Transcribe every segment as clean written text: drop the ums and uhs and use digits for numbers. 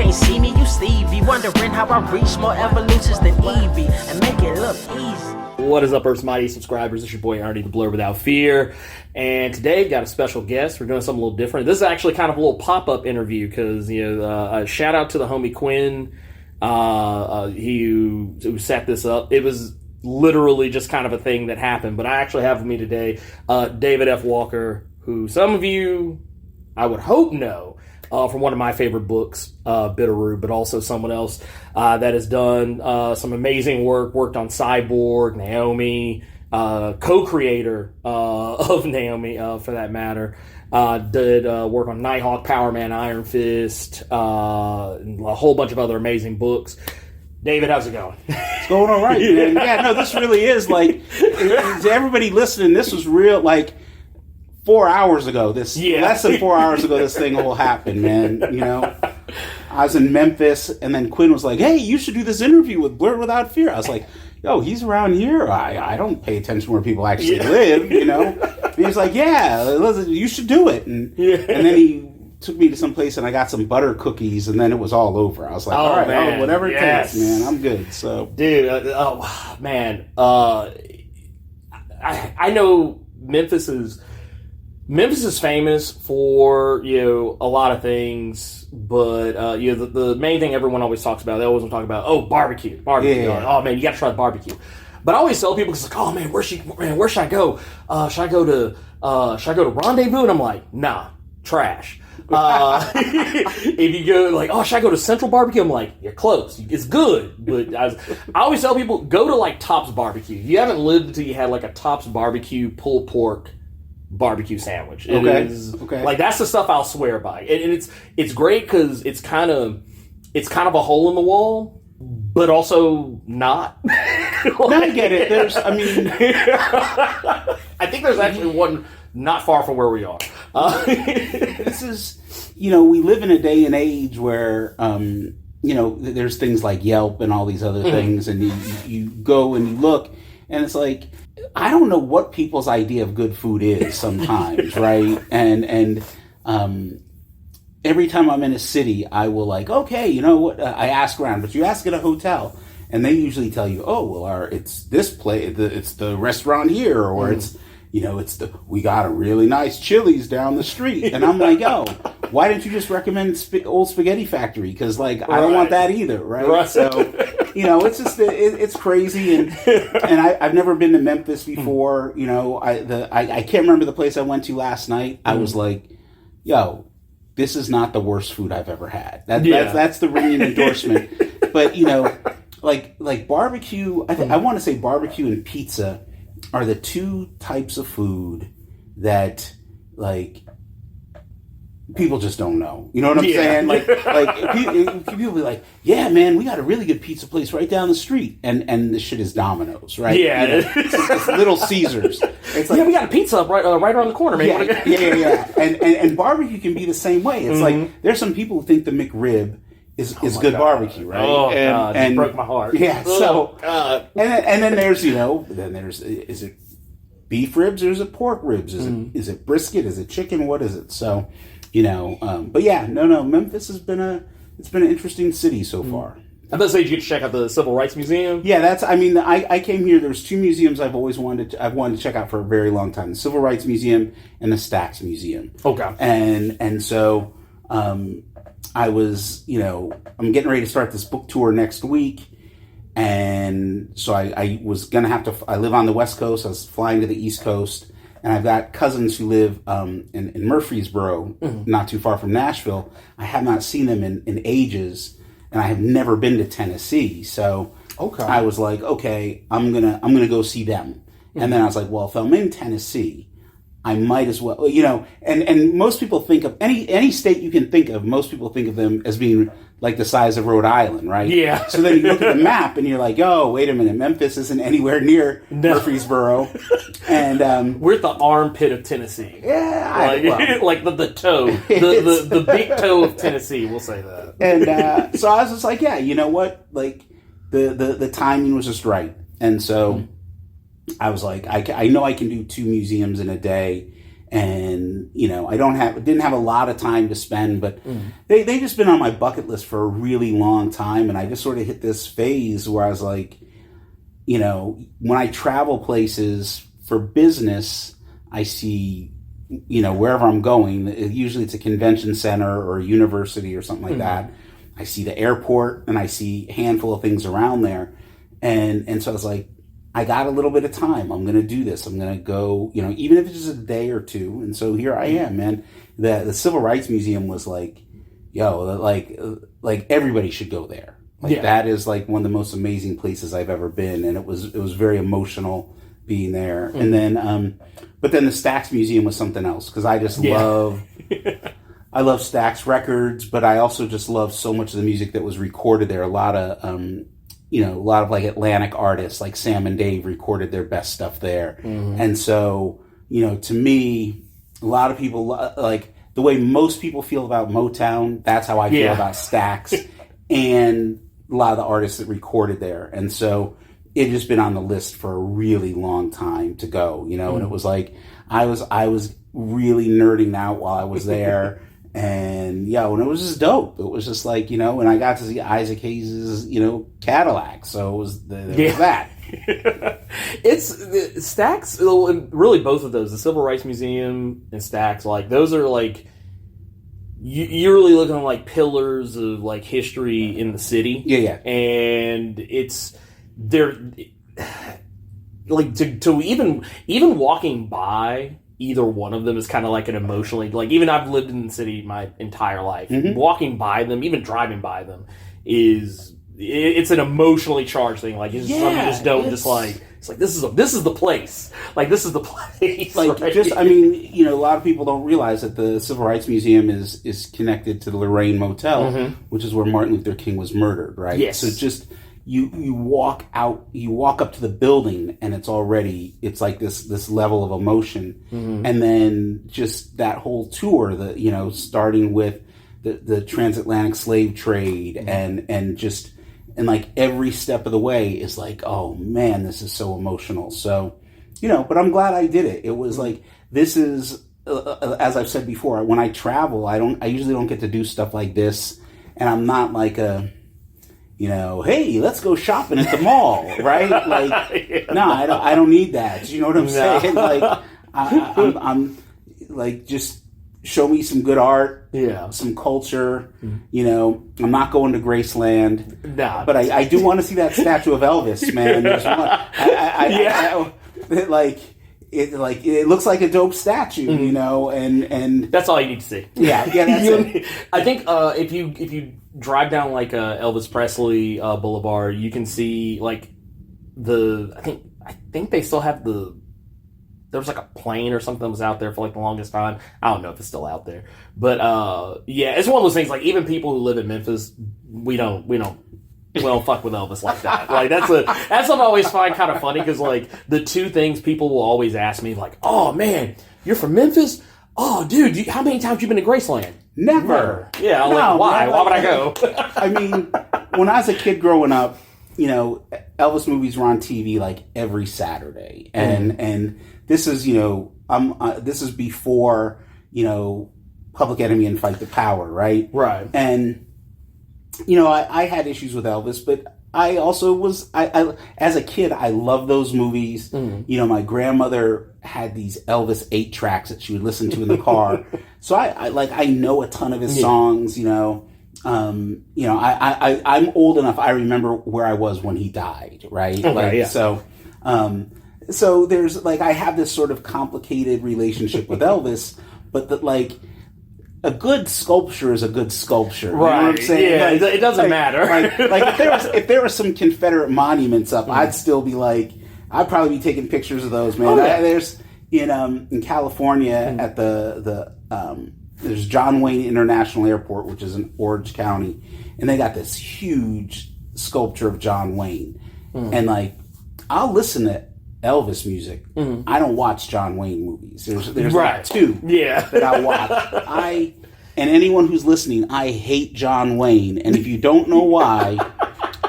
can't see me, you Stevie. Wondering how I reach more evolutions than Evie and make it look easy. What is up, Earth's Mighty subscribers? It's your boy Ernie, the Blerd Without Fear. And today, got a special guest. We're doing something a little different. This is actually kind of a little pop-up interview because, shout out to the homie Quinn, who set this up. It was literally just kind of a thing that happened. But I actually have with me today David F. Walker, who some of you, I would hope, know from one of my favorite books, Bitterroot, but also someone else that has done some amazing worked on Cyborg, Naomi, co-creator of Naomi, for that matter. Did work on Nighthawk, Power Man, Iron Fist, and a whole bunch of other amazing books. David, how's it going? It's going all right, man. Yeah, no, this really is like, to everybody listening, this was real, like, 4 hours ago, less than 4 hours ago, this thing will happen, man. You know, I was in Memphis, and then Quinn was like, "Hey, you should do this interview with Blerd Without Fear." I was like, "Yo, he's around here. I don't pay attention where people actually live, you know." And he was like, "Yeah, listen, you should do it." And then he took me to some place, and I got some butter cookies, and then it was all over. I was like, "All right, man, whatever it takes, man. I'm good." So, dude, I know Memphis is famous for, a lot of things, but, the main thing everyone always talks about, they always want to talk about, barbecue. Yeah. Oh, man, you got to try the barbecue. But I always tell people, because it's like, oh, man, where should I go? Should I go to Rendezvous? And I'm like, nah, trash. If you go, like, should I go to Central Barbecue? I'm like, you're close. It's good. But I always tell people, go to, like, Tops Barbecue. You haven't lived until you had, like, a Tops Barbecue pulled pork barbecue sandwich. Okay. Like, that's the stuff I'll swear by, and it's great because it's kind of a hole in the wall, but also not. No, I get it. I think there's actually one not far from where we are. This is, we live in a day and age where, there's things like Yelp and all these other things, and you go and you look, and it's like, I don't know what people's idea of good food is sometimes, right? And every time I'm in a city, I will like, okay, you know what? I ask around, but you ask at a hotel, and they usually tell you, it's this place, it's the restaurant here, or we got a really nice Chili's down the street. And I'm like, why didn't you just recommend Old Spaghetti Factory? Because, like, I don't want that either, right? So, it's just, it's crazy. And I've never been to Memphis before. I can't remember the place I went to last night. I was like, this is not the worst food I've ever had. That's the ringing endorsement. But, like barbecue, I want to say barbecue and pizza are the two types of food that, like, people just don't know. You know what I'm saying? Like people be like, "Yeah, man, we got a really good pizza place right down the street," and the shit is Domino's, right? Yeah, it's Little Caesars. It's like, we got a pizza right around the corner, man. Yeah. And barbecue can be the same way. It's like, there's some people who think the McRib is good barbecue, right? Oh, God, and broke my heart. Yeah, so, and then there's, is it beef ribs or is it pork ribs? Is it brisket? Is it chicken? What is it? So, but yeah, no, Memphis has been an interesting city so far. I'm going to say, did you get to check out the Civil Rights Museum? Yeah, I came here, there's two museums I've wanted to check out for a very long time. The Civil Rights Museum and the Stax Museum. Okay. And so, I was, I'm getting ready to start this book tour next week. And so I was going to have to, I live on the West Coast. I was flying to the East Coast. And I've got cousins who live in Murfreesboro, not too far from Nashville. I have not seen them in ages. And I have never been to Tennessee. So I was like, okay, I'm gonna go see them. And then I was like, well, if I'm in Tennessee, I might as well, and most people think of any state you can think of, most people think of them as being like the size of Rhode Island, right? Yeah. So then you look at the map and you're like, oh, wait a minute, Memphis isn't anywhere near Murfreesboro. And we're at the armpit of Tennessee. Yeah. Like the toe, the big toe of Tennessee, we'll say that. And so I was just like, yeah, you know what? Like the timing was just right. And so I was like, I know I can do two museums in a day. and I didn't have a lot of time to spend, but they just been on my bucket list for a really long time, and I just sort of hit this phase where I was like, when I travel places for business, I see, wherever I'm going, usually it's a convention center or a university or something like that. I see the airport and I see a handful of things around there. And so I was like, I got a little bit of time. I'm going to do this. I'm going to go, even if it's just a day or two. And so here I am, man. The Civil Rights Museum was like, like everybody should go there. That is like one of the most amazing places I've ever been. And it was very emotional being there. And then, but then the Stax Museum was something else, because I just love, I love Stax records, but I also just love so much of the music that was recorded there. A lot of like Atlantic artists like Sam and Dave recorded their best stuff there. And so, to me, a lot of people, like the way most people feel about Motown, that's how I feel about Stax and a lot of the artists that recorded there. And so it had just been on the list for a really long time to go, and it was like, I was really nerding out while I was there. And and it was just dope. It was just like, and I got to see Isaac Hayes' Cadillac. So it was there was that. It's Stax, really both of those, the Civil Rights Museum and Stax, like those are like, you're really looking at like pillars of like history in the city. And they're like to even walking by either one of them is kind of like an emotionally, like, even I've lived in the city my entire life. Walking by them, even driving by them, it's an emotionally charged thing. Like, it's something you just don't just like. It's like this is the place. Like, this is the place. Like, right? A lot of people don't realize that the Civil Rights Museum is connected to the Lorraine Motel, which is where Martin Luther King was murdered. Right. Yes. So just you walk up to the building, and it's like this level of emotion, and then just that whole tour, starting with the transatlantic slave trade, and like every step of the way is like, oh man, this is so emotional. So, but I'm glad I did it. It was like, this is, as I've said before, when I travel, I usually don't get to do stuff like this, and I'm not like hey, let's go shopping at the mall, right? Like, no, I don't need that. Do you know what I'm saying? Like, I'm like, just show me some good art, some culture. I'm not going to Graceland, but I do want to see that statue of Elvis, man. There's one. It looks like a dope statue, and that's all you need to see. That's it. I think if you drive down like Elvis Presley Boulevard, you can see like I think they still have there was like a plane or something that was out there for like the longest time. I don't know if it's still out there, but it's one of those things. Like, even people who live in Memphis, we don't fuck with Elvis like that. Like, that's something I always find kind of funny, because like the two things people will always ask me, like, oh man, you're from Memphis? Oh dude, how many times you been to Graceland? Never. Yeah, why? Man, why would I go? I mean, when I was a kid growing up, Elvis movies were on TV like every Saturday, and this is this is before Public Enemy and Fight the Power, right? Right. And I had issues with Elvis, but I also was I as a kid, I loved those movies. My grandmother had these Elvis 8 tracks that she would listen to in the car, so I know a ton of his songs. I'm old enough. I remember where I was when he died, right? Okay, So there's like, I have this sort of complicated relationship with Elvis, but that, like, a good sculpture is a good sculpture. Right. You know what I'm saying? Yeah, like, it doesn't matter. like if there was some Confederate monuments up, I'd still be like, I'd probably be taking pictures of those, man. Oh, yeah. There's in California at there's John Wayne International Airport, which is in Orange County, and they got this huge sculpture of John Wayne, and like, I'll listen to Elvis music. I don't watch John Wayne movies. There's like two that I watch. And anyone who's listening, I hate John Wayne. And if you don't know why,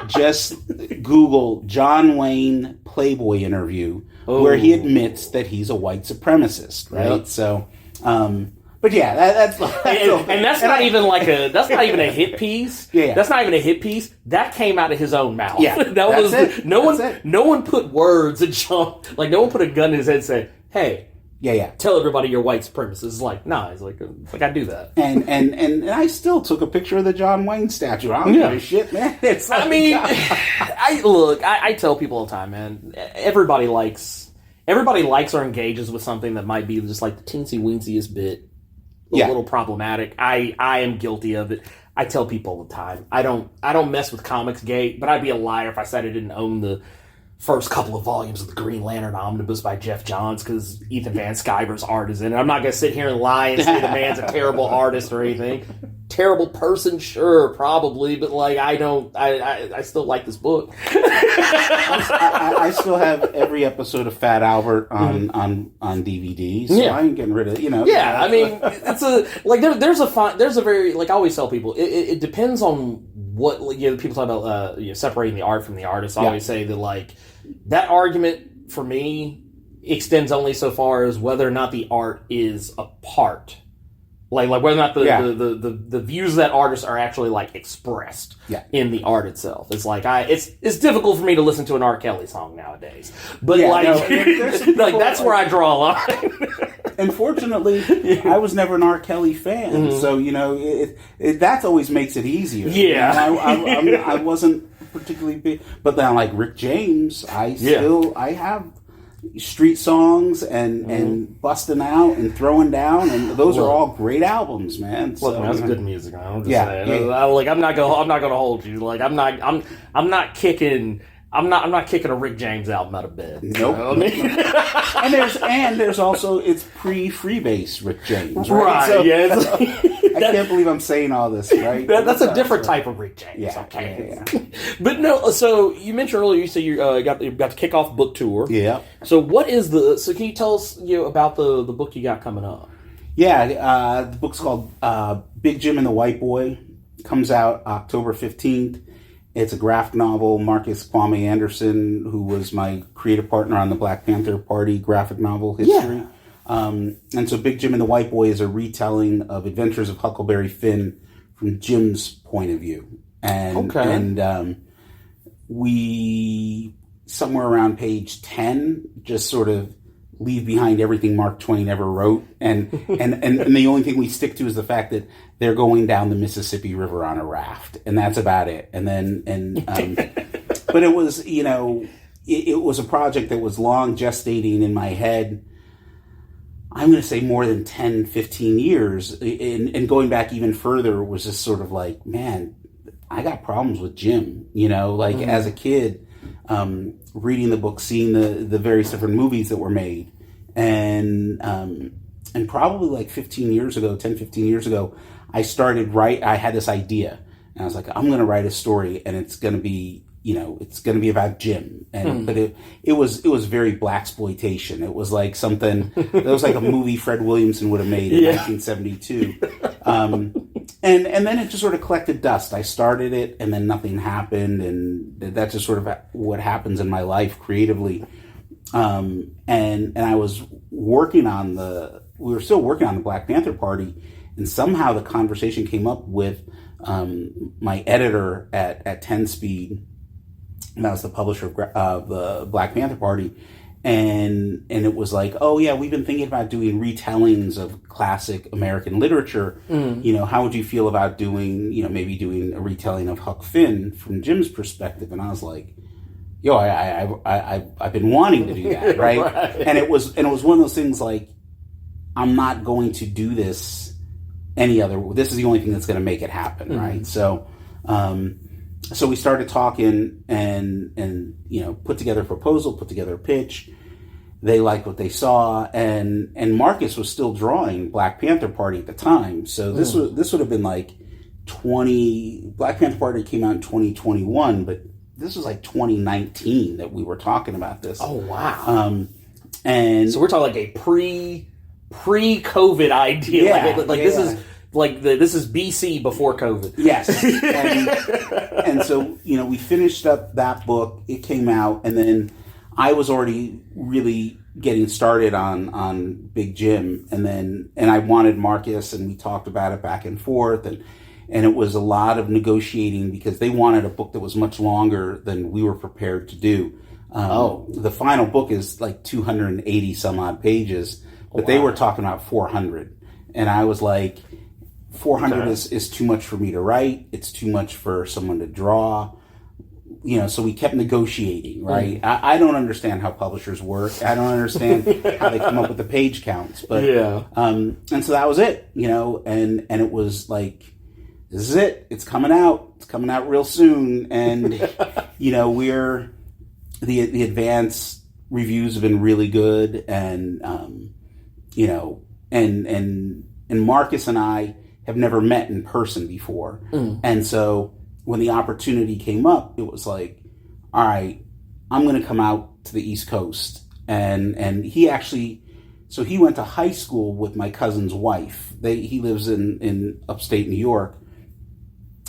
just Google John Wayne Playboy interview, where he admits that he's a white supremacist, right? Yep. So But yeah, that's and that's not even a hit piece. Yeah. That's not even a hit piece. That came out of his own mouth. Yeah, No one put words and like no one put a gun in his head and said, "Hey, tell everybody you're white supremacist." It's like, nah, it's like I do that. And I still took a picture of the John Wayne statue. I don't give a shit, man. It's like, I tell people all the time, man. Everybody likes or engages with something that might be just like the teensy weensiest bit. A little problematic. I am guilty of it. I tell people all the time. I don't mess with Comicsgate, but I'd be a liar if I said I didn't own the first couple of volumes of the Green Lantern Omnibus by Jeff Johns because Ethan Van Sciver's art is in it. I'm not going to sit here and lie and say the man's a terrible artist or anything. Terrible person, sure, probably, but like I still like this book. I still have every episode of Fat Albert on DVD, so I ain't getting rid of it. I mean, it's there's a very, like I always tell people, it depends on what people talk about separating the art from the artist. I always say that like that argument for me extends only so far as whether or not the art is a part. Like whether or not the views of that artist are actually like expressed in the art itself. It's like it's difficult for me to listen to an R. Kelly song nowadays, but like that's where I draw a line. Unfortunately, I was never an R. Kelly fan, so that always makes it easier. Yeah, I wasn't particularly big, but then like Rick James, I have street songs and busting out and throwing down, and those are all great albums, man. Look, man, that's good music. I'm just saying. I'm not gonna hold you. Like I'm not kicking a Rick James album out of bed. Nope. You know what I mean? and there's also it's pre-freebase Rick James, right? Right. So, Yeah. I can't believe I'm saying all this, right? That's a different type of Rick James. Yeah. Okay. Yeah. But no. So you mentioned earlier, you said you got to kick off book tour. Yeah. So what is So can you tell us about the book you got coming up? Yeah. The book's called Big Jim and the White Boy. Comes out October 15th. It's a graphic novel. Marcus Kwame Anderson, who was my creative partner on the Black Panther Party graphic novel history. Yeah. And so Big Jim and the White Boy is a retelling of Adventures of Huckleberry Finn from Jim's point of view. And we, somewhere around page 10, just sort of leave behind everything Mark Twain ever wrote. And the only thing we stick to is the fact that they're going down the Mississippi River on a raft. And that's about it. And then, but it was, it was a project that was long gestating in my head. I'm going to say more than 10, 15 years. And going back even further was just sort of like, man, I got problems with Jim, as a kid, reading the book, seeing the various different movies that were made. And probably like 15 years ago, I had this idea and I was like, I'm going to write a story and it's going to be, it's going to be about Jim. But it was very blaxploitation. It was like something, it was like a movie Fred Williamson would have made in 1972. And then it just sort of collected dust. I started it and then nothing happened. And that's just sort of what happens in my life creatively. And I was we were still working on the Black Panther Party, and somehow the conversation came up with my editor at 10 Speed, and that was the publisher of the Black Panther Party, and it was like, oh yeah, we've been thinking about doing retellings of classic American literature. How would you feel about doing, maybe doing a retelling of Huck Finn from Jim's perspective? And I was like, yo, I've been wanting to do that, right? Right. And it was one of those things like, I'm not going to do this this is the only thing that's going to make it happen, right? So we started talking and put together a proposal, put together a pitch. They liked what they saw, and Marcus was still drawing Black Panther Party at the time. So this would have been like Black Panther Party came out in 2021, but this was like 2019 that we were talking about this. Oh wow! And so we're talking like a pre-COVID idea. Yeah, this is this is BC before COVID. Yes. And so we finished up that book. It came out, and then I was already really getting started on Big Jim, and I wanted Marcus, and we talked about it back and forth, and it was a lot of negotiating because they wanted a book that was much longer than we were prepared to do. The final book is like 280 some odd pages, but they were talking about 400, and I was like, 400 is too much for me to write. It's too much for someone to draw. So we kept negotiating, right? I don't understand how publishers work. I don't understand how they come up with the page counts. But and so that was it, and it was like, this is it. It's coming out. It's coming out real soon. And we're the advance reviews have been really good, and and Marcus and I have never met in person before, and so when the opportunity came up, it was like, all right, I'm going to come out to the East Coast. And he actually, so he went to high school with my cousin's wife. He lives in upstate New York.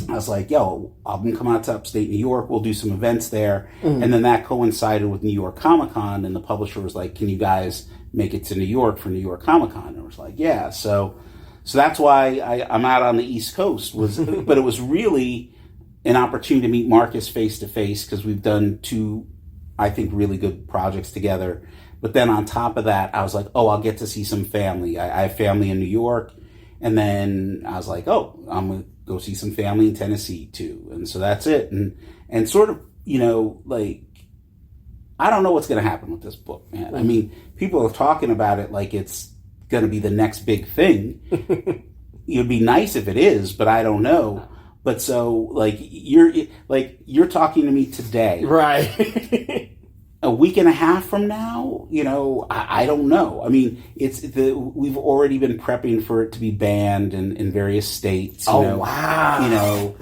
I was like, yo, I'm going to come out to upstate New York. We'll do some events there. And then that coincided with New York Comic Con. And the publisher was like, can you guys make it to New York for New York Comic Con? And I was like, yeah. So that's why I'm out on the East Coast. But it was really an opportunity to meet Marcus face to face, because we've done 2, I think, really good projects together. But then on top of that, I was like, oh, I'll get to see some family. I have family in New York. And then I was like, oh, I'm going to go see some family in Tennessee too. And so that's it. And sort of, like, I don't know what's going to happen with this book, man. I mean, people are talking about it like it's going to be the next big thing. It'd be nice if it is, but I don't know. But so, like, you're talking to me today, right? A week and a half from now, I don't know. I mean, we've already been prepping for it to be banned in various states. Wow!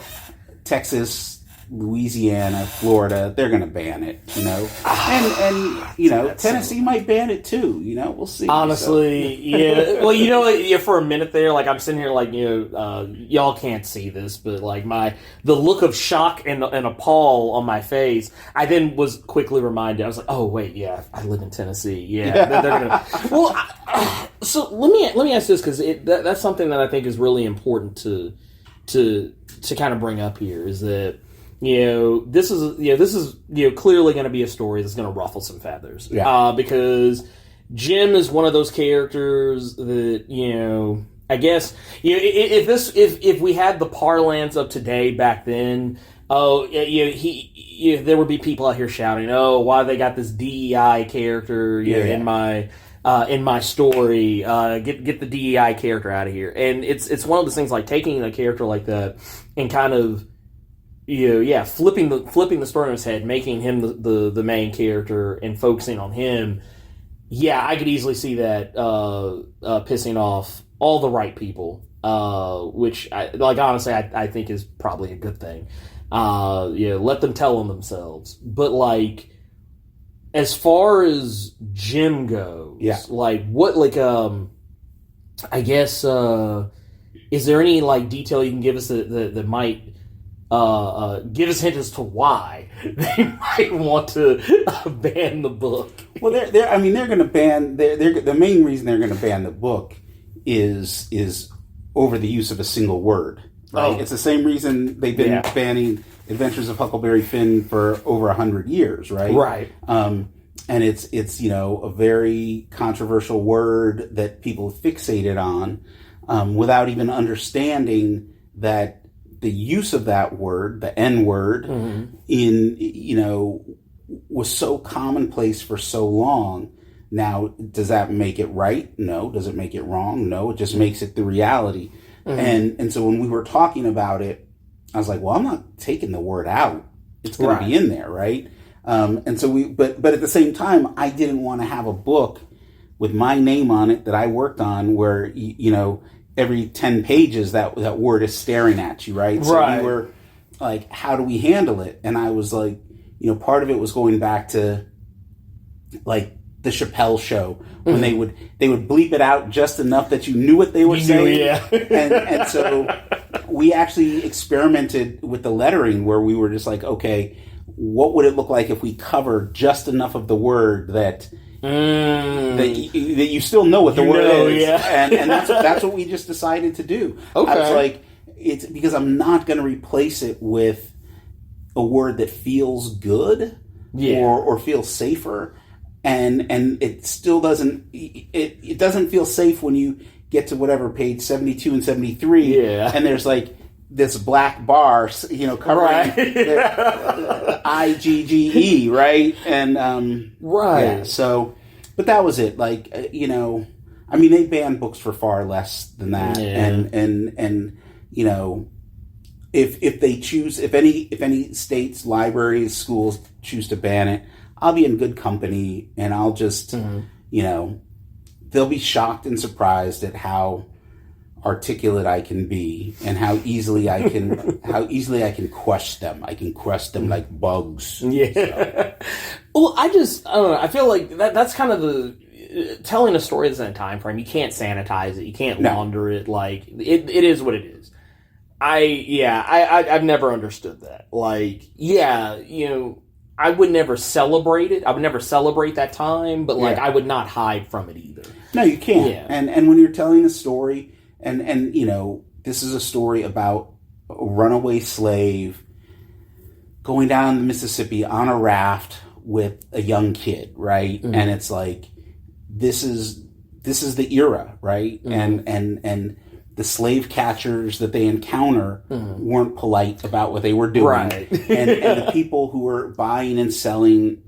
Texas, Louisiana, Florida, they're going to ban it. And Tennessee might ban it too. We'll see. Honestly, yeah. Well, for a minute there, like, I'm sitting here, like, y'all can't see this, but like the look of shock and appall on my face. I then was quickly reminded. I was like, oh wait, yeah, I live in Tennessee. Yeah, they're gonna. Well, so let me ask this, because that's something that I think is really important to kind of bring up here, is that. This is clearly going to be a story that's going to ruffle some feathers. Yeah. Because Jim is one of those characters that, I guess, if we had the parlance of today back then, there would be people out here shouting, oh, why they got this DEI character in my story, get the DEI character out of here. And it's one of those things, like, taking a character like that and kind of flipping the story on his head, making him the main character and focusing on him. Yeah, I could easily see that pissing off all the right people, which, honestly, I think is probably a good thing. Let them tell on themselves. But, like, as far as Jim goes, like, what, like, I guess, is there any, like, detail you can give us that might give us hints as to why they might want to ban the book? Well, they're going to ban. The main reason they're going to ban the book is over the use of a single word. Right? It's the same reason they've been banning Adventures of Huckleberry Finn for over 100 years. Right. Right. And it's a very controversial word that people fixated on without even understanding that the use of that word, the N word, was so commonplace for so long. Now, does that make it right? No. Does it make it wrong? No. It just makes it the reality. And so when we were talking about it, I was like, well, I'm not taking the word out. It's going to be in there, right? And so but at the same time, I didn't want to have a book with my name on it that I worked on where, every 10 pages that word is staring at you, right? So we were like, how do we handle it? And I was like, part of it was going back to like the Chappelle Show when they would bleep it out just enough that you knew what they were saying. and so we actually experimented with the lettering where we were just like, okay, what would it look like if we covered just enough of the word that that you still know what the word is, and that's what we just decided to do. Okay. I was like, it's because I'm not going to replace it with a word that feels good, or feels safer, and it still doesn't. It doesn't feel safe when you get to whatever page 72 and 73, and there's like this black bar, covering the IGGE, right? And so, but that was it. Like, I mean, they banned books for far less than that, and if they choose, if any states, libraries, schools choose to ban it, I'll be in good company, and I'll just, they'll be shocked and surprised at how articulate I can be, and how easily I can crush them. I can crush them like bugs. Yeah. So. Well, I don't know. I feel like that's kind of the telling a story that's in a time frame. You can't sanitize it. You can't launder it. Like it is what it is. I've never understood that. Like, I would never celebrate it. I would never celebrate that time, but I would not hide from it either. No, you can't. Yeah. And when you're telling a story, and this is a story about a runaway slave going down the Mississippi on a raft with a young kid, right? Mm-hmm. And it's like this is the era, right? Mm-hmm. And the slave catchers that they encounter weren't polite about what they were doing. Right. and the people who were buying and selling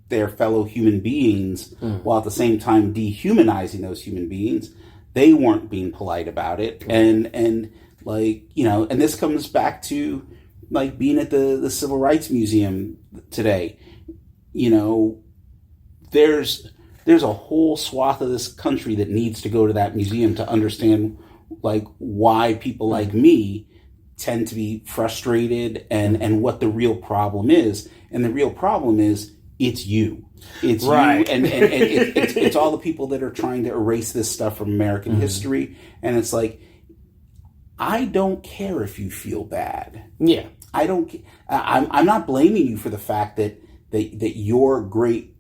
their fellow human beings while at the same time dehumanizing those human beings, they weren't being polite about it. And this comes back to like being at the Civil Rights Museum today. There's a whole swath of this country that needs to go to that museum to understand like why people like me tend to be frustrated and what the real problem is. And the real problem is it's you. It's right. You and it's all the people that are trying to erase this stuff from American history. And it's like, I don't care if you feel bad. Yeah. I'm not blaming you for the fact that your great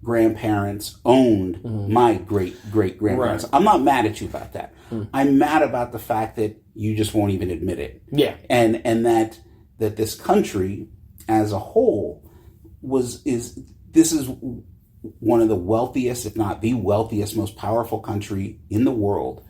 grandparents owned my great grandparents. Right. I'm not mad at you about that. I'm mad about the fact that you just won't even admit it. Yeah. And that this country as a whole is one of the wealthiest, if not the wealthiest, most powerful country in the world.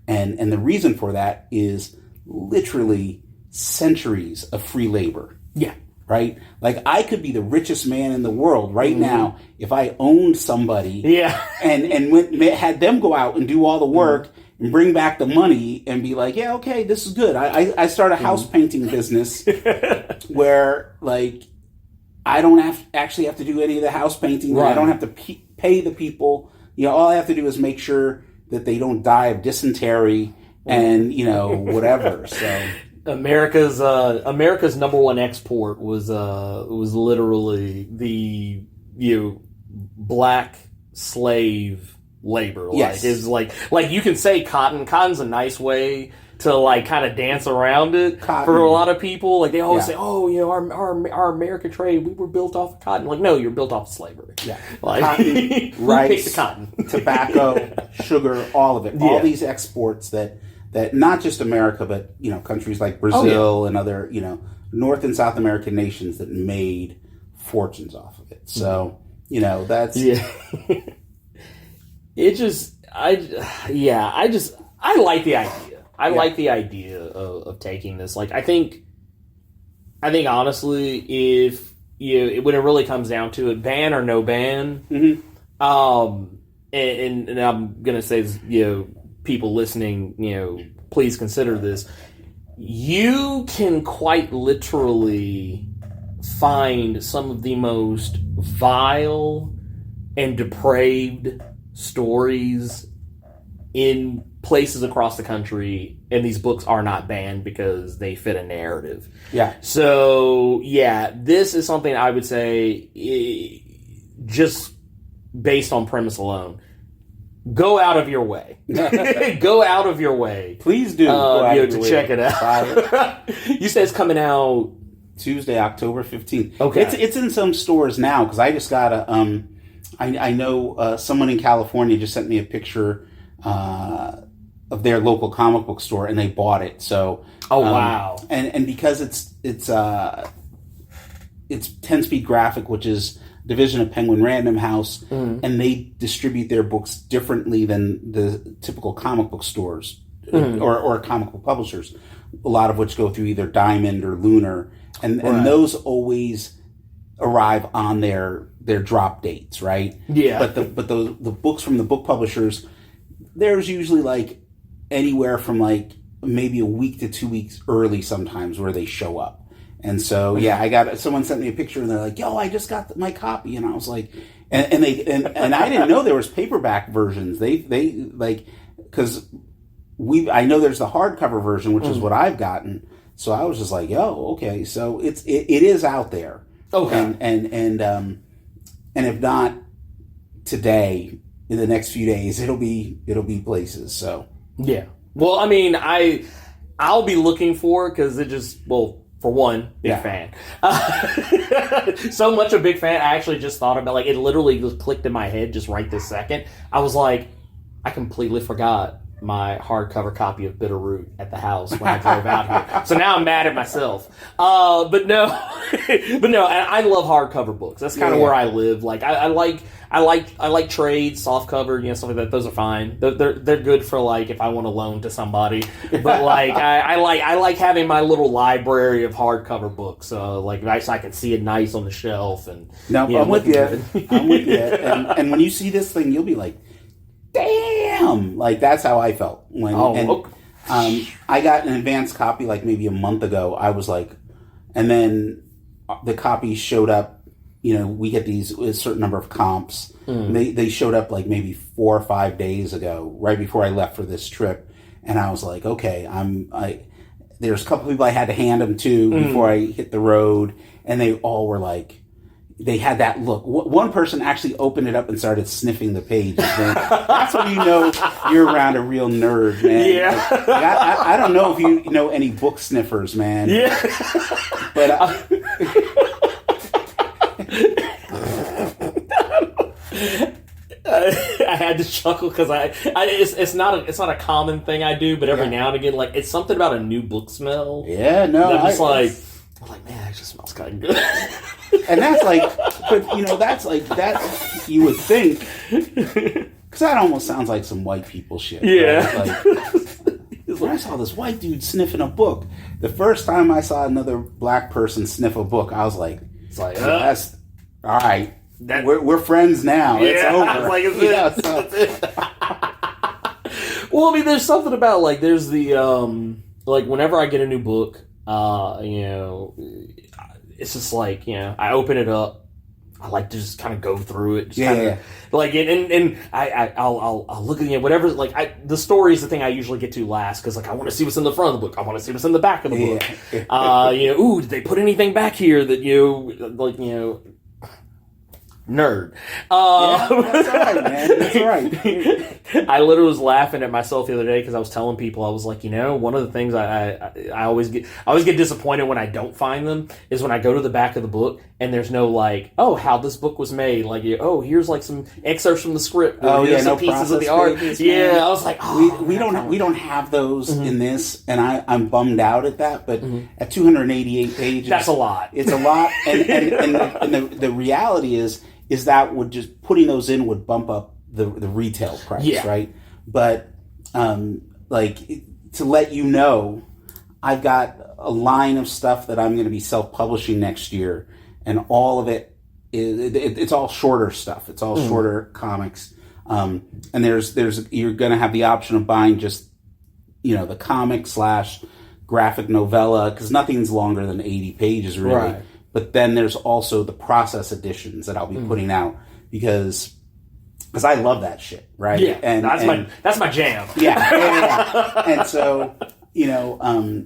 And the reason for that is literally centuries of free labor. Yeah. Right? Like, I could be the richest man in the world right now if I owned somebody and had them go out and do all the work and bring back the money and be like, yeah, okay, this is good. I start a house painting business where, like, I don't actually have to do any of the house painting. Right. I don't have to pay the people. All I have to do is make sure that they don't die of dysentery and, whatever. So... America's number one export was literally the black slave labor. Yes. Like you can say cotton. Cotton's a nice way to like kind of dance around it for a lot of people. Like they always say, our American trade, we were built off of cotton. Like, no, you're built off of slavery. Yeah. Like, cotton, rice, the cotton, tobacco, sugar, all of it. All these exports that not just America, but countries like Brazil and other North and South American nations that made fortunes off of it. So that's I like the idea. I like the idea of taking this. Like I think honestly, if when it really comes down to it, ban or no ban, and I'm gonna say people listening, please consider this. You can quite literally find some of the most vile and depraved stories in places across the country, and these books are not banned because they fit a narrative. Yeah. So, this is something I would say, just based on premise alone, go out of your way. Go out of your way. Please do. To check it out. You said it's coming out Tuesday, October 15th. Okay. It's in some stores now because I just got I know someone in California just sent me a picture of their local comic book store, and they bought it. So, wow! And because it's 10-speed graphic, which is division of Penguin Random House, and they distribute their books differently than the typical comic book stores or comic book publishers. A lot of which go through either Diamond or Lunar, and those always arrive on their drop dates, right? Yeah. But the books from the book publishers, there's usually like anywhere from like maybe a week to 2 weeks early sometimes where they show up. And so someone sent me a picture and they're like, "Yo, I just got my copy," and I was like, and I didn't know there was paperback versions. They like, because I know there's the hardcover version, which is what I've gotten. So I was just like, "Yo, okay." So it is out there. Okay. And if not today, in the next few days, it'll be places. So yeah. Well, I mean, I'll be looking for it because it just for one, big fan. So much a big fan. I actually just thought about, like, it literally just clicked in my head just right this second. I was like, I completely forgot my hardcover copy of Bitterroot at the house when I drove out here. So now I'm mad at myself. But no, I love hardcover books. That's kind of where I live. Like, I like trades, soft cover, stuff like that. Those are fine. They're good for, like, if I want to loan to somebody. But like I like having my little library of hardcover books. Like, nice, I can see it nice on the shelf. And no, I'm with you. I'm with you. And when you see this thing, you'll be like, damn! Like, that's how I felt when. I got an advanced copy like maybe a month ago. I was like, and then the copy showed up. We get a certain number of comps. They showed up like maybe 4 or 5 days ago, right before I left for this trip, and I was like, okay, there's a couple people I had to hand them to before I hit the road, and they all were like, they had that look. One person actually opened it up and started sniffing the pages. Man. That's when you know you're around a real nerd, man. Yeah. Like, I don't know if you know any book sniffers, man. Yeah. But I had to chuckle because it's not a common thing I do, but every now and again, like, it's something about a new book smell. Yeah, no, I'm just like, man, it just smells kind of good. And that's like, but that's like that. You would think, because that almost sounds like some white people shit. Yeah. Right? Like, when I saw this white dude sniffing a book, the first time I saw another black person sniff a book, I was like, it's like, that's all right. We're friends now. Yeah, it's over. Like, it's it. Well, I mean, there's something about, like, there's the like, whenever I get a new book, it's just like, I open it up. I like to just kind of go through it. Like, and I'll look at whatever. Like, the story is the thing I usually get to last because, like, I want to see what's in the front of the book. I want to see what's in the back of the book. Ooh, did they put anything back here that nerd. That's all right, man. That's all right. I literally was laughing at myself the other day because I was telling people, I was like, one of the things I always get disappointed when I don't find them is when I go to the back of the book and there's no, like, how this book was made. Like, here's like some excerpts from the script. Here's some pieces of the art. Pages, I was like, we don't have those in this, and I'm bummed out at that. But at 288 pages, that's a lot. It's a lot, and the reality is that would just putting those in would bump up the retail price, right? But like, to let you know, I've got a line of stuff that I'm going to be self-publishing next year, and all of it it's all shorter stuff. It's all shorter comics, and there's you're going to have the option of buying just the comic / graphic novella, because nothing's longer than 80 pages really. Right. But then there's also the process editions that I'll be putting out because I love that shit, right? Yeah, and that's my jam. Yeah. And so, a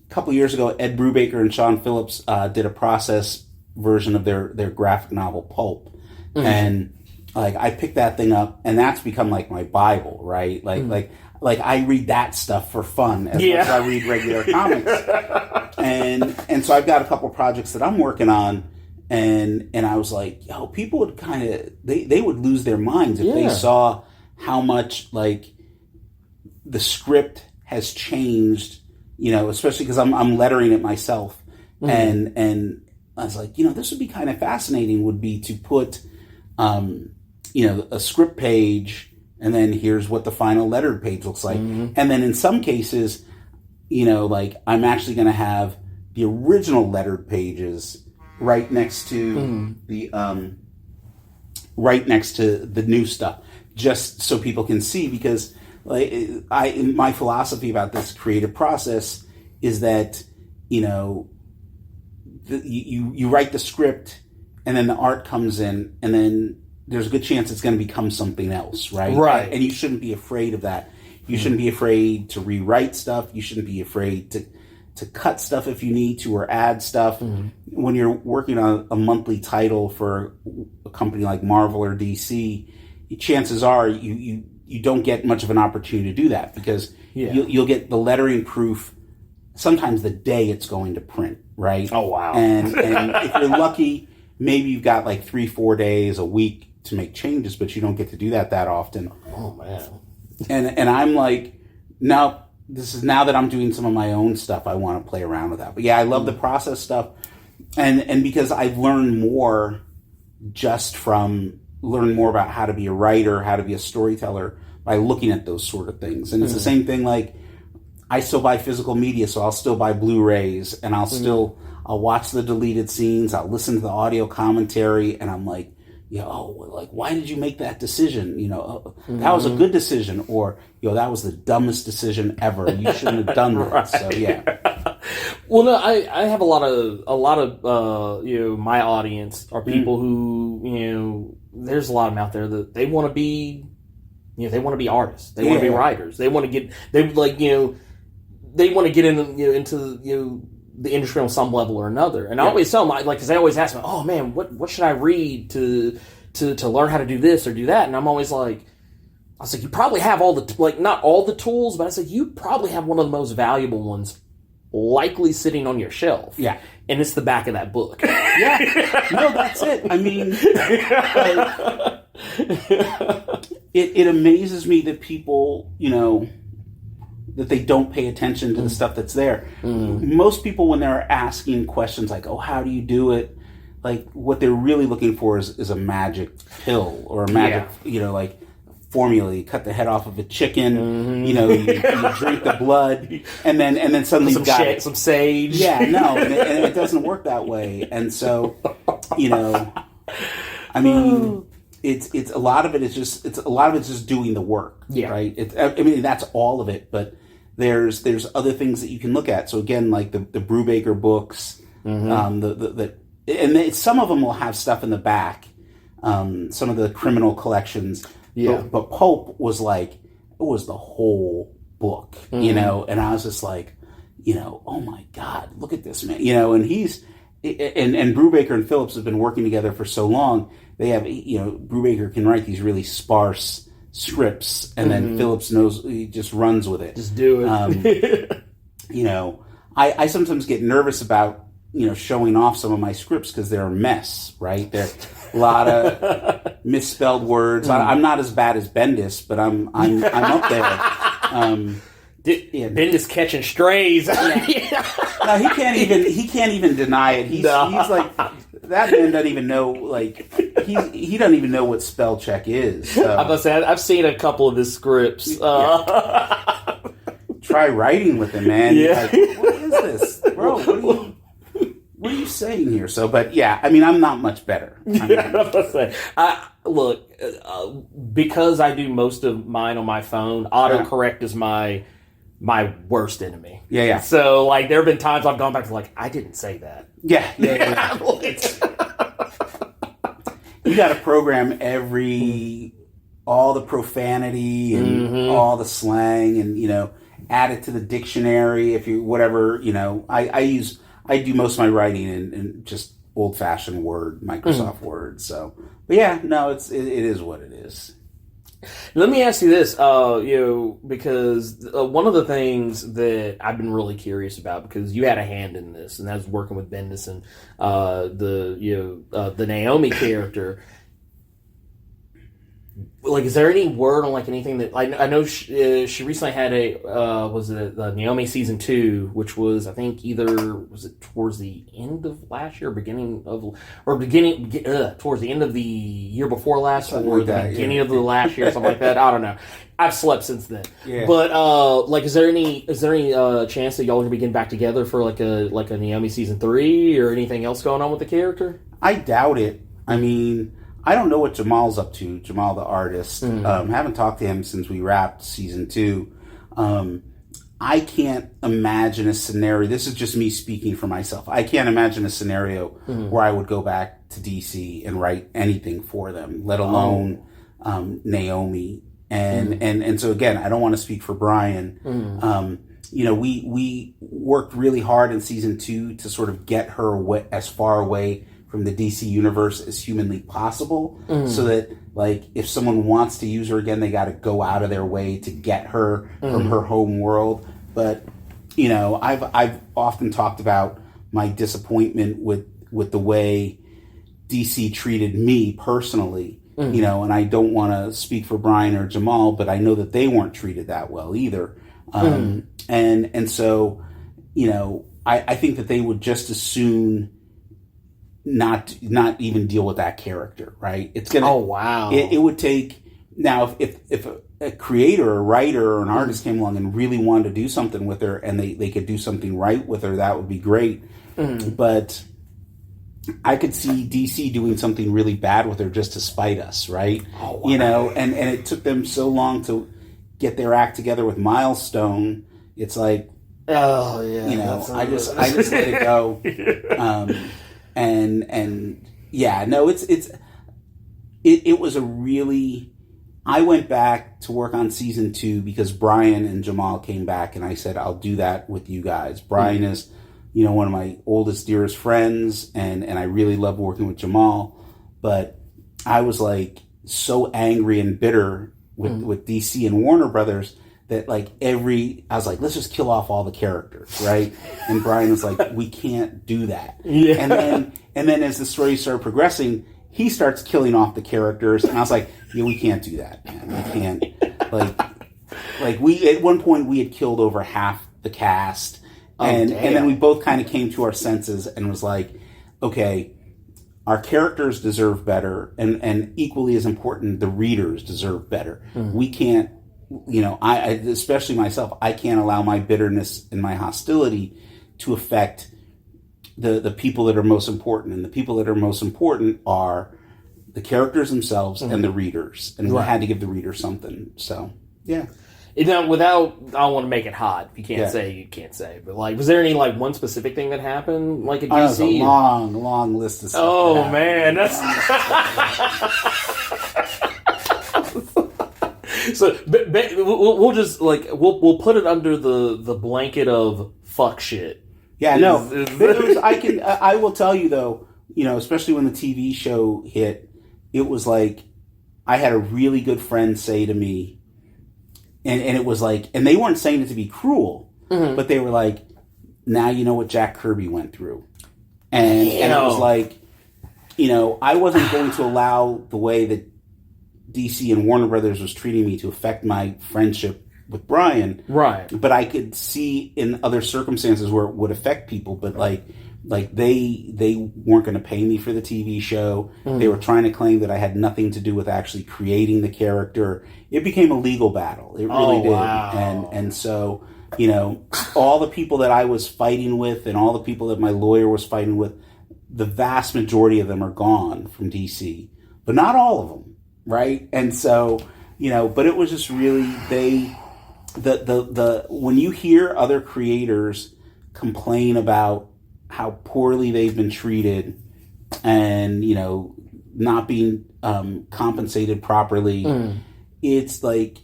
couple years ago, Ed Brubaker and Sean Phillips did a process version of their graphic novel Pulp, and like, I picked that thing up, and that's become like my Bible, right? Like I read that stuff for fun as much as I read regular comics. And so I've got a couple projects that I'm working on, and I was like, yo, people would kind of they would lose their minds if they saw how much like the script has changed, especially because I'm lettering it myself, and I was like, this would be kind of fascinating. Would be to put, a script page, and then here's what the final lettered page looks like, and then in some cases, like I'm actually going to have the original lettered pages right next to the new stuff, just so people can see, because like my philosophy about this creative process is that you write the script and then the art comes in, and then there's a good chance it's going to become something else, right? And you shouldn't be afraid of that. You shouldn't be afraid to rewrite stuff. You shouldn't be afraid to cut stuff if you need to, or add stuff. When you're working on a monthly title for a company like Marvel or DC, chances are you don't get much of an opportunity to do that, because you'll get the lettering proof sometimes the day it's going to print, right? Oh, wow. And if you're lucky, maybe you've got like 3-4 days, a week to make changes, but you don't get to do that often. Oh, man. And I'm like, no, this is now that I'm doing some of my own stuff, I want to play around with that. But yeah, I love the process stuff. And because I've learned more just from learning more about how to be a writer, how to be a storyteller, by looking at those sort of things. And it's the same thing, like, I still buy physical media, so I'll still buy Blu-rays, and I'll watch the deleted scenes, I'll listen to the audio commentary, and I'm like, like, why did you make that decision? That was a good decision, or that was the dumbest decision ever. You shouldn't have done that. Right. So yeah. Well, no, I have a lot of my audience are people who there's a lot of them out there that they want to be they want to be artists, they want to be writers, they want to get into the industry on some level or another. And I always tell them, because they always ask me, oh man, what should I read to learn how to do this or do that? And I'm always like, I was like, you probably have all the, not all the tools, but I said, you probably have one of the most valuable ones likely sitting on your shelf. Yeah. And it's the back of that book. Yeah. No, that's it. I mean, it amazes me that people, that they don't pay attention to the stuff that's there. Most people, when they're asking questions like, oh, how do you do it? Like, what they're really looking for is a magic pill or a magic, like formula. You cut the head off of a chicken, you drink the blood, and then suddenly you've got some sage. Yeah, no, and it doesn't work that way. And so, I mean, it's a lot of it is just doing the work, right? That's all of it, but there's other things that you can look at. So again, like the Brubaker books, some of them will have stuff in the back, some of the criminal collections. Yeah. But Pope was like, it was the whole book, and I was just like, oh my God, look at this man, and he's, and Brubaker and Phillips have been working together for so long. They have, Brubaker can write these really sparse scripts, and then Phillips he just runs with it. Just do it. I sometimes get nervous about, showing off some of my scripts because they're a mess, right? They're a lot of misspelled words. I'm not as bad as Bendis, but I'm up there. Bendis catching strays. No, he can't even deny it. He's like, that man doesn't even know, like, he doesn't even know what spell check is. So. I'm about to say, I've seen a couple of his scripts. Try writing with him, man. Yeah. Like, what is this? Bro, what are you saying here? So, but yeah, I mean, I'm not much better. Look, because I do most of mine on my phone, autocorrect is my worst enemy. Yeah. So, like, there have been times I've gone back to, like, I didn't say that. Yeah. You got to program all the profanity and all the slang, and add it to the dictionary if you whatever. I do most of my writing in just old fashioned Word, Microsoft Word. So, but yeah, no, it is what it is. Let me ask you this, because one of the things that I've been really curious about, because you had a hand in this, and that was working with Bendis and the Naomi character. Like, is there any word on like anything that I know she recently had was it the Naomi season 2, which was I think was it towards the end of last year, towards the end of the year before last, or like the beginning of the last year, something like that. I don't know. I've slept since then. Yeah. But is there any chance that y'all are gonna be getting back together for like a Naomi season 3 or anything else going on with the character? I doubt it. I mean, I don't know what Jamal's up to, Jamal the artist. Haven't talked to him since we wrapped season 2. I can't imagine a scenario. This is just me speaking for myself. I can't imagine a scenario where I would go back to DC and write anything for them, let alone Naomi. And so again, I don't want to speak for Brian. We worked really hard in season 2 to sort of get her as far away from the DC universe as humanly possible, so that like if someone wants to use her again, they got to go out of their way to get her from her home world. But I've often talked about my disappointment with the way DC treated me personally. And I don't want to speak for Brian or Jamal, but I know that they weren't treated that well either. And so I think that they would just as soon not even deal with that character, right? It's gonna. Oh wow! It would take now if a creator, or a writer, or an artist came along and really wanted to do something with her, and they could do something right with her, that would be great. But I could see DC doing something really bad with her just to spite us, right? Oh, wow. And it took them so long to get their act together with Milestone. It's like, oh yeah, I just let it go. And yeah, no, it was a really. I went back to work on season 2 because Brian and Jamal came back, and I said I'll do that with you guys. Brian is, one of my oldest, dearest friends, and I really love working with Jamal. But I was like so angry and bitter with DC and Warner Brothers that I was like, let's just kill off all the characters, right? And Brian was like, we can't do that. Yeah. And then as the story started progressing, he starts killing off the characters, and I was like, yeah, we can't do that, man. We can't. We at one point we had killed over half the cast, and then we both kind of came to our senses and was like, okay, our characters deserve better, and equally as important, the readers deserve better. We can't. I especially myself, I can't allow my bitterness and my hostility to affect the people that are most important. And the people that are most important are the characters themselves and the readers. And we had to give the reader something. So, yeah. Now, I don't want to make it hot. If you can't say, you can't say. But, was there any, one specific thing that happened, at DC? There's a long list of stuff. Oh, man. That's... So we'll just we'll put it under the blanket of fuck shit. Yeah, no. I will tell you though, especially when the TV show hit, it was like I had a really good friend say to me, and it was like, and they weren't saying it to be cruel, but they were like, now you know what Jack Kirby went through, and it was like, I wasn't going to allow the way that DC and Warner Brothers was treating me to affect my friendship with Brian. Right. But I could see in other circumstances where it would affect people, but they weren't going to pay me for the TV show. They were trying to claim that I had nothing to do with actually creating the character. It became a legal battle. It really did. Wow. And so, all the people that I was fighting with and all the people that my lawyer was fighting with, the vast majority of them are gone from DC, but not all of them. Right. And so, but it was just really, when you hear other creators complain about how poorly they've been treated and, not being compensated properly, it's like,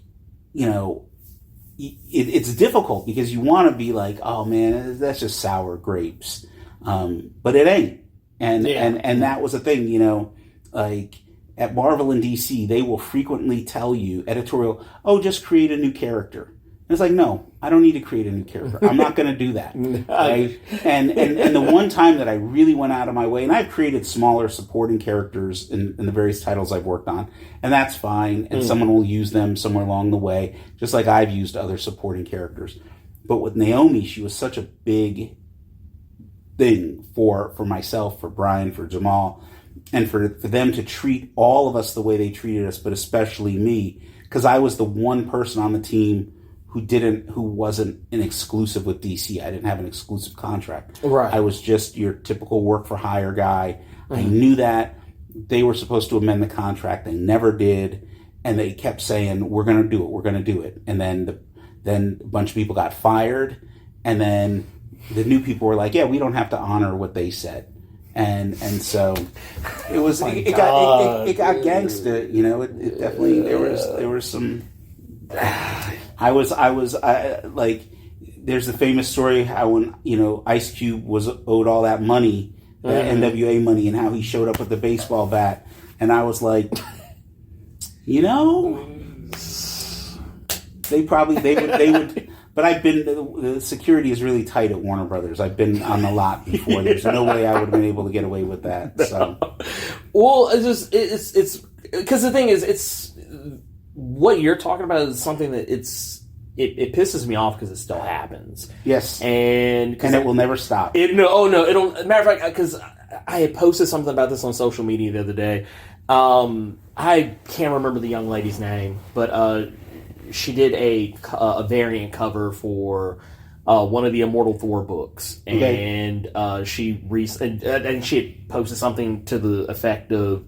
it's difficult because you want to be like, oh man, that's just sour grapes. But it ain't. And that was the thing, at Marvel and DC, they will frequently tell you, editorial, oh, just create a new character. And it's like, no, I don't need to create a new character. I'm not going to do that. Right? And the one time that I really went out of my way, and I've created smaller supporting characters in the various titles I've worked on, and that's fine, and someone will use them somewhere along the way, just like I've used other supporting characters. But with Naomi, she was such a big thing for myself, for Brian, for Jamal, and for them to treat all of us the way they treated us, but especially me, because I was the one person on the team who wasn't an exclusive with DC. I didn't have an exclusive contract. Right. I was just your typical work for hire guy. I knew that. They were supposed to amend the contract. They never did. And they kept saying, we're going to do it. We're going to do it. And then a bunch of people got fired. And then the new people were like, yeah, we don't have to honor what they said. And so it was, it got gangsta, you know, it definitely, there was some, I was like, there's the famous story how when, you know, Ice Cube was owed all that money, that NWA money, and how he showed up with the baseball bat. And I was like, you know, they would, but I've been, the security is really tight at Warner Brothers. I've been on the lot before. There's no way I would have been able to get away with that. So, well, it's because the thing is, it's what you're talking about is something that it pisses me off because it still happens. Yes, and it will never stop. It'll. Matter of fact, because I had posted something about this on social media the other day. I can't remember the young lady's name, but she did a variant cover for one of the Immortal Thor books, and she had posted something to the effect of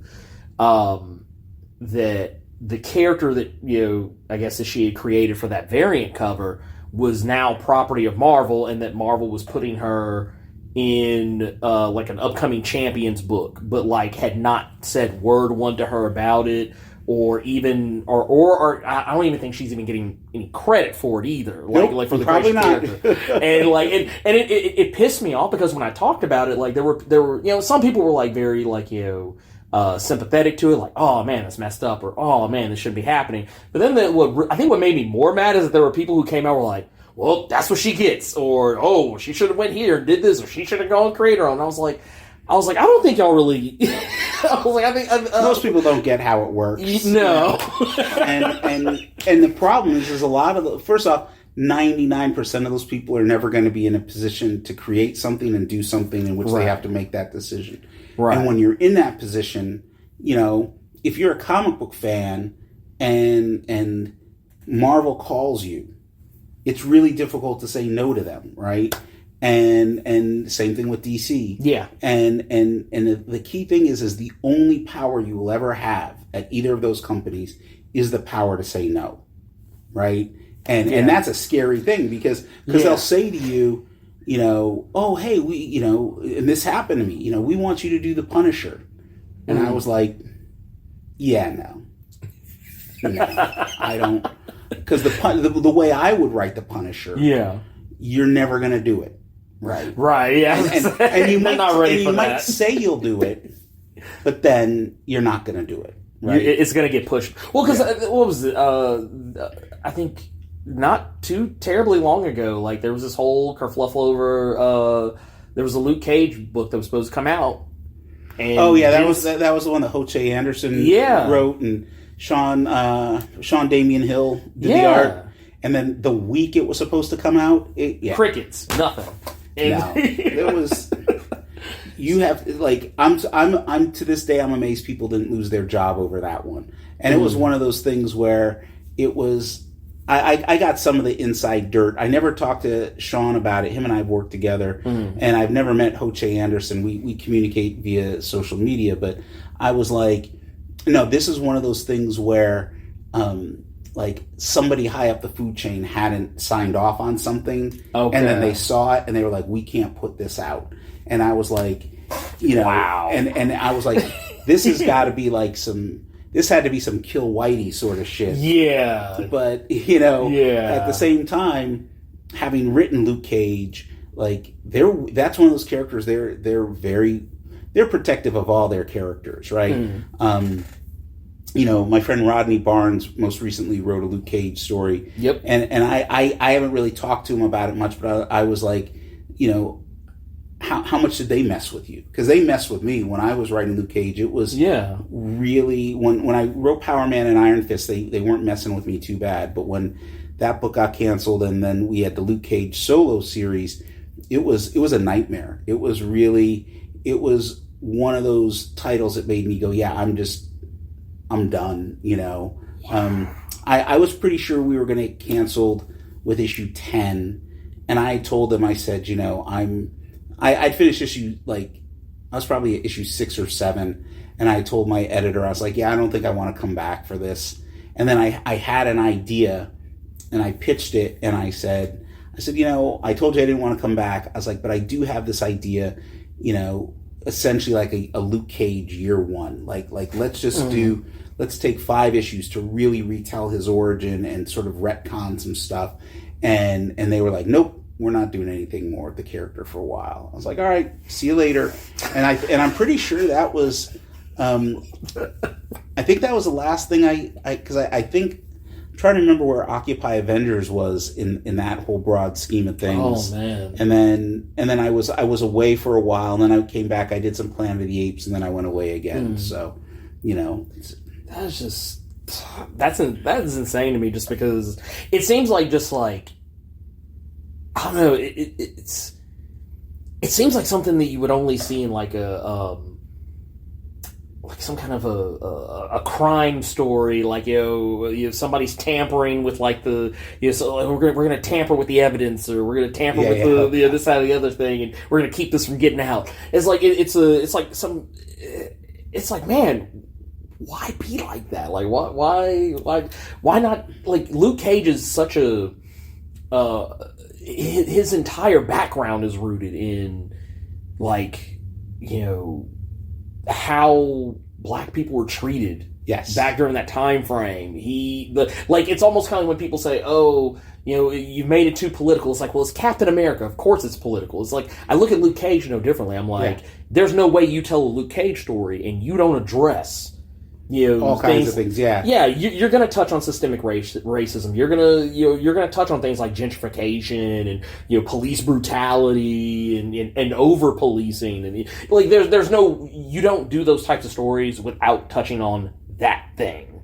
that the character that, you know, I guess that she had created for that variant cover was now property of Marvel, and that Marvel was putting her in like an upcoming Champions book, but like had not said word one to her about it, or even or I don't even think she's even getting any credit for it either. Like for the probably not. Character. And like it pissed me off because when I talked about it, like there were you know, some people were like very like, you know, sympathetic to it, like, oh man, that's messed up, or oh man, this shouldn't be happening. But then I think what made me more mad is that there were people who came out and were like, well, that's what she gets, or oh, she should have went here and did this, or she should have gone creator on. And I was like, I don't think y'all really. I think most people don't get how it works. No, and the problem is a lot of first off, 99% of those people are never going to be in a position to create something and do something in which they have to make that decision. Right. And when you're in that position, you know, if you're a comic book fan and Marvel calls you, it's really difficult to say no to them, right? And same thing with DC. Yeah. And the key thing is the only power you will ever have at either of those companies is the power to say no, right? And that's a scary thing because they'll say to you, you know, oh, hey, we, you know, and this happened to me, you know, we want you to do the Punisher. And I was like, yeah, no, I don't, because the way I would write the Punisher, you're never going to do it. Right, yeah. And you might say you'll do it, but then you're not going to do it. Right? It's going to get pushed. Well, because what was it? I think not too terribly long ago, like there was this whole kerfluffle over. There was a Luke Cage book that was supposed to come out. And that was the one that Hoche Anderson wrote, and Sean Damian Hill did the art. And then the week it was supposed to come out, crickets, nothing. No, it was. You have like I'm to this day I'm amazed people didn't lose their job over that one. And it was one of those things where it was. I got some of the inside dirt. I never talked to Sean about it. Him and I have worked together, and I've never met Hoche Anderson. We communicate via social media, but I was like, no, this is one of those things where. Like somebody high up the food chain hadn't signed off on something, and then they saw it and they were like, "We can't put this out." And I was like, you know, and I was like, "This has got to be like this had to be some Kill Whitey sort of shit." Yeah, but you know, at the same time, having written Luke Cage, like that's one of those characters. They're protective of all their characters, right? my friend Rodney Barnes most recently wrote a Luke Cage story. Yep. And I haven't really talked to him about it much, but I was like, how much did they mess with you? Because they messed with me when I was writing Luke Cage. It was really, when I wrote Power Man and Iron Fist, they weren't messing with me too bad. But when that book got canceled and then we had the Luke Cage solo series, it was a nightmare. It was one of those titles that made me go, yeah, I'm done, I was pretty sure we were going to get canceled with issue 10. And I told them, I said, I'd finished issue, I was probably at issue 6 or 7. And I told my editor, I was like, yeah, I don't think I want to come back for this. And then I had an idea and I pitched it and I said, I told you I didn't want to come back. I was like, but I do have this idea, essentially like a Luke Cage year 1. Let's just let's take 5 issues to really retell his origin and sort of retcon some stuff. And they were like, nope, we're not doing anything more with the character for a while. I was like, all right, see you later. And I'm pretty sure that was, I think that was the last thing because I think, I'm trying to remember where Occupy Avengers was in that whole broad scheme of things. Oh man! And then I was away for a while, and then I came back. I did some Planet of the Apes, and then I went away again. So, that's insane to me. Just because it seems like I don't know. It seems like something that you would only see in like some kind of a crime story, like somebody's tampering with like so we're gonna tamper with the evidence, or we're gonna tamper with this side of the other thing, and we're gonna keep this from getting out. It's like it's like, man, why be like that? Like why not? Like Luke Cage is such a his entire background is rooted in how black people were treated back during that time frame. It's almost kind of when people say, oh, you've made it too political. It's like, well, it's Captain America. Of course it's political. It's like, I look at Luke Cage no differently. I'm like, there's no way you tell a Luke Cage story and you don't address all kinds of things. Yeah, you're going to touch on systemic racism. You're going to touch on things like gentrification and police brutality and over policing, and there's no, you don't do those types of stories without touching on that thing.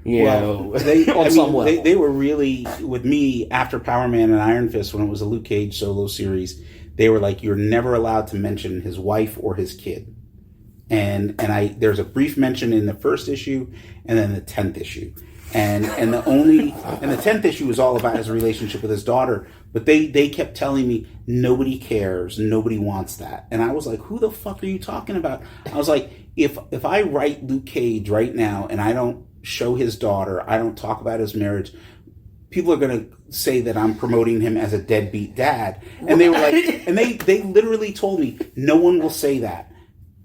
They were really, with me, after Power Man and Iron Fist, when it was a Luke Cage solo series, they were like, you're never allowed to mention his wife or his kid. And there's a brief mention in the first issue, and then the 10th issue, and the 10th issue was all about his relationship with his daughter. But they kept telling me nobody cares, nobody wants that, and I was like, who the fuck are you talking about? I was like, if I write Luke Cage right now and I don't show his daughter, I don't talk about his marriage, people are going to say that I'm promoting him as a deadbeat dad. And they were like, and they literally told me no one will say that.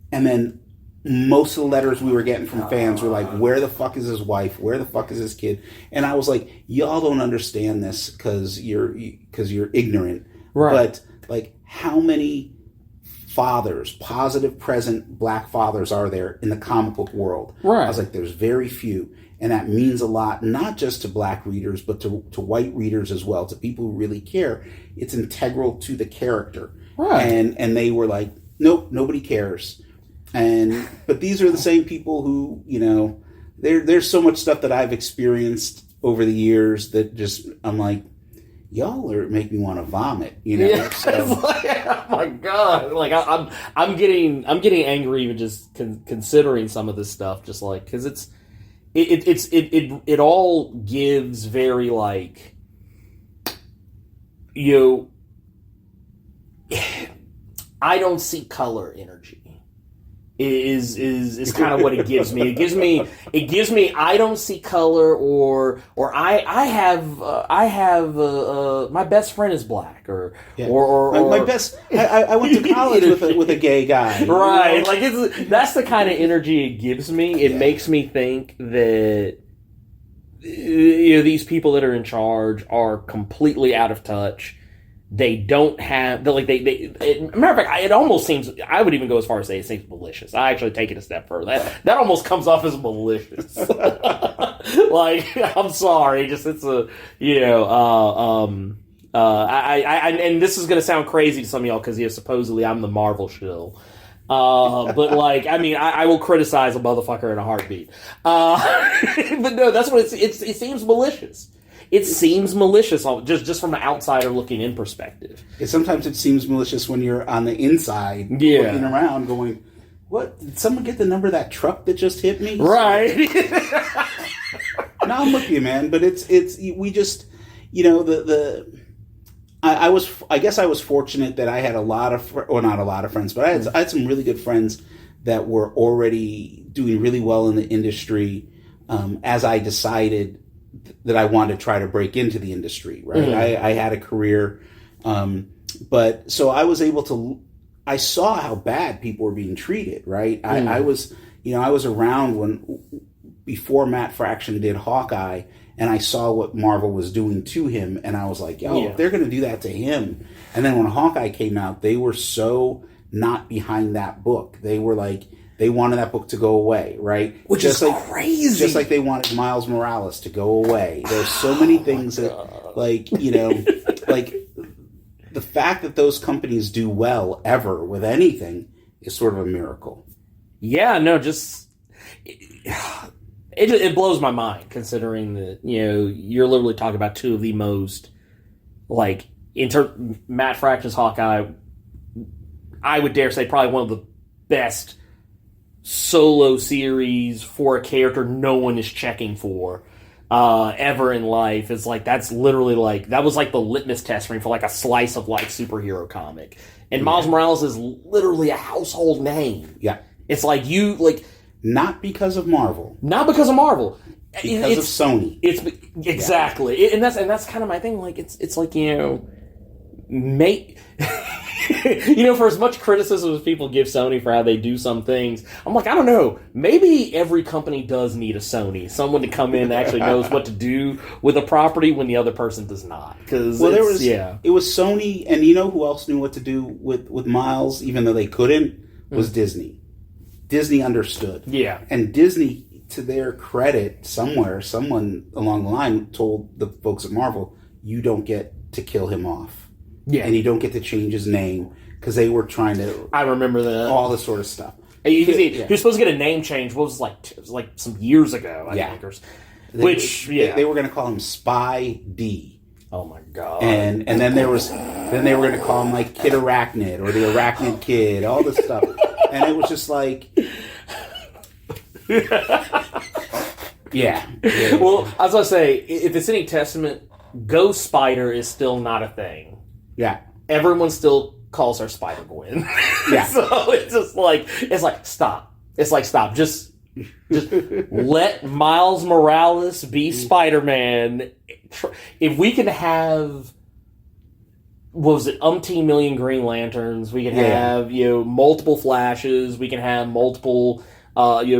And then most of the letters we were getting from fans were like, where the fuck is his wife? Where the fuck is his kid? And I was like, y'all don't understand this because you're ignorant. Right. But how many fathers, positive present black fathers are there in the comic book world? Right. I was like, there's very few. And that means a lot, not just to black readers, but to white readers as well, to people who really care. It's integral to the character. Right. And they were like, nope, nobody cares. But these are the same people who, there's so much stuff that I've experienced over the years that just, I'm like, y'all make me want to vomit, Yeah. So. Oh my God. I'm getting angry even just considering some of this stuff, just because it all gives very I don't see color energy. Is kind of what it gives me. It gives me I don't see color, or I have my best friend is black, or my best. I went to college with a gay guy, right? That's the kind of energy it gives me. It makes me think that these people that are in charge are completely out of touch. they don't have matter of fact, it almost seems, I would even go as far as say it seems malicious. I actually take it a step further. That almost comes off as malicious. Like, I'm sorry, just it's a and this is gonna sound crazy to some of y'all because supposedly I'm the Marvel shill. But like, I mean, I will criticize a motherfucker in a heartbeat. But no, that's what it seems malicious. It seems malicious, just from an outsider looking in perspective. Sometimes it seems malicious when you're on the inside, looking around, going, "What? Did someone get the number of that truck that just hit me?" Right. No, I'm with you, man. But we just, I guess I was fortunate that I had a lot of, not a lot of friends, but I had some really good friends that were already doing really well in the industry. As I decided that I wanted to try to break into the industry, right? Mm-hmm. I had a career, but so I was able to. I saw how bad people were being treated, right? Mm-hmm. I was around before Matt Fraction did Hawkeye, and I saw what Marvel was doing to him, and I was like, if they're going to do that to him. And then when Hawkeye came out, they were so not behind that book. They were like, they wanted that book to go away, right? Which is crazy. Just like they wanted Miles Morales to go away. There's so many things that, like, like the fact that those companies do well ever with anything is sort of a miracle. Yeah, no, just... It blows my mind, considering that, you're literally talking about two of the most, like, Matt Fraction's Hawkeye, I would dare say probably one of the best solo series for a character no one is checking for ever in life. It's like, that's literally like, that was like the litmus test for me for like a slice of like superhero comic. And Miles Morales is literally a household name. Yeah. It's like not because of Marvel. Not because of Marvel. Because of Sony. It's exactly. Yeah. And that's kind of my thing. Like, it's like, for as much criticism as people give Sony for how they do some things, I'm like, I don't know. Maybe every company does need a Sony. Someone to come in that actually knows what to do with a property when the other person does not. Because it was Sony, and you know who else knew what to do with Miles, even though they couldn't, was Disney. Disney understood. Yeah. And Disney, to their credit, someone along the line told the folks at Marvel, you don't get to kill him off. Yeah. And you don't get to change his name, because they were trying to... I remember that. All this sort of stuff. He was supposed to get a name change, it was like some years ago, I think. They were going to call him Spy D. Oh my god. And then they were going to call him like Kid Arachnid or the Arachnid Kid, all this stuff. And it was just like... Yeah. Well, I was going to say, if it's any testament, Ghost Spider is still not a thing. Yeah. Everyone still calls her Spider-Gwen. Yeah. So it's like, stop. It's like, stop. Just let Miles Morales be Spider-Man. If we can have, what was it, umpteen million Green Lanterns, we can have, multiple Flashes, we can have multiple,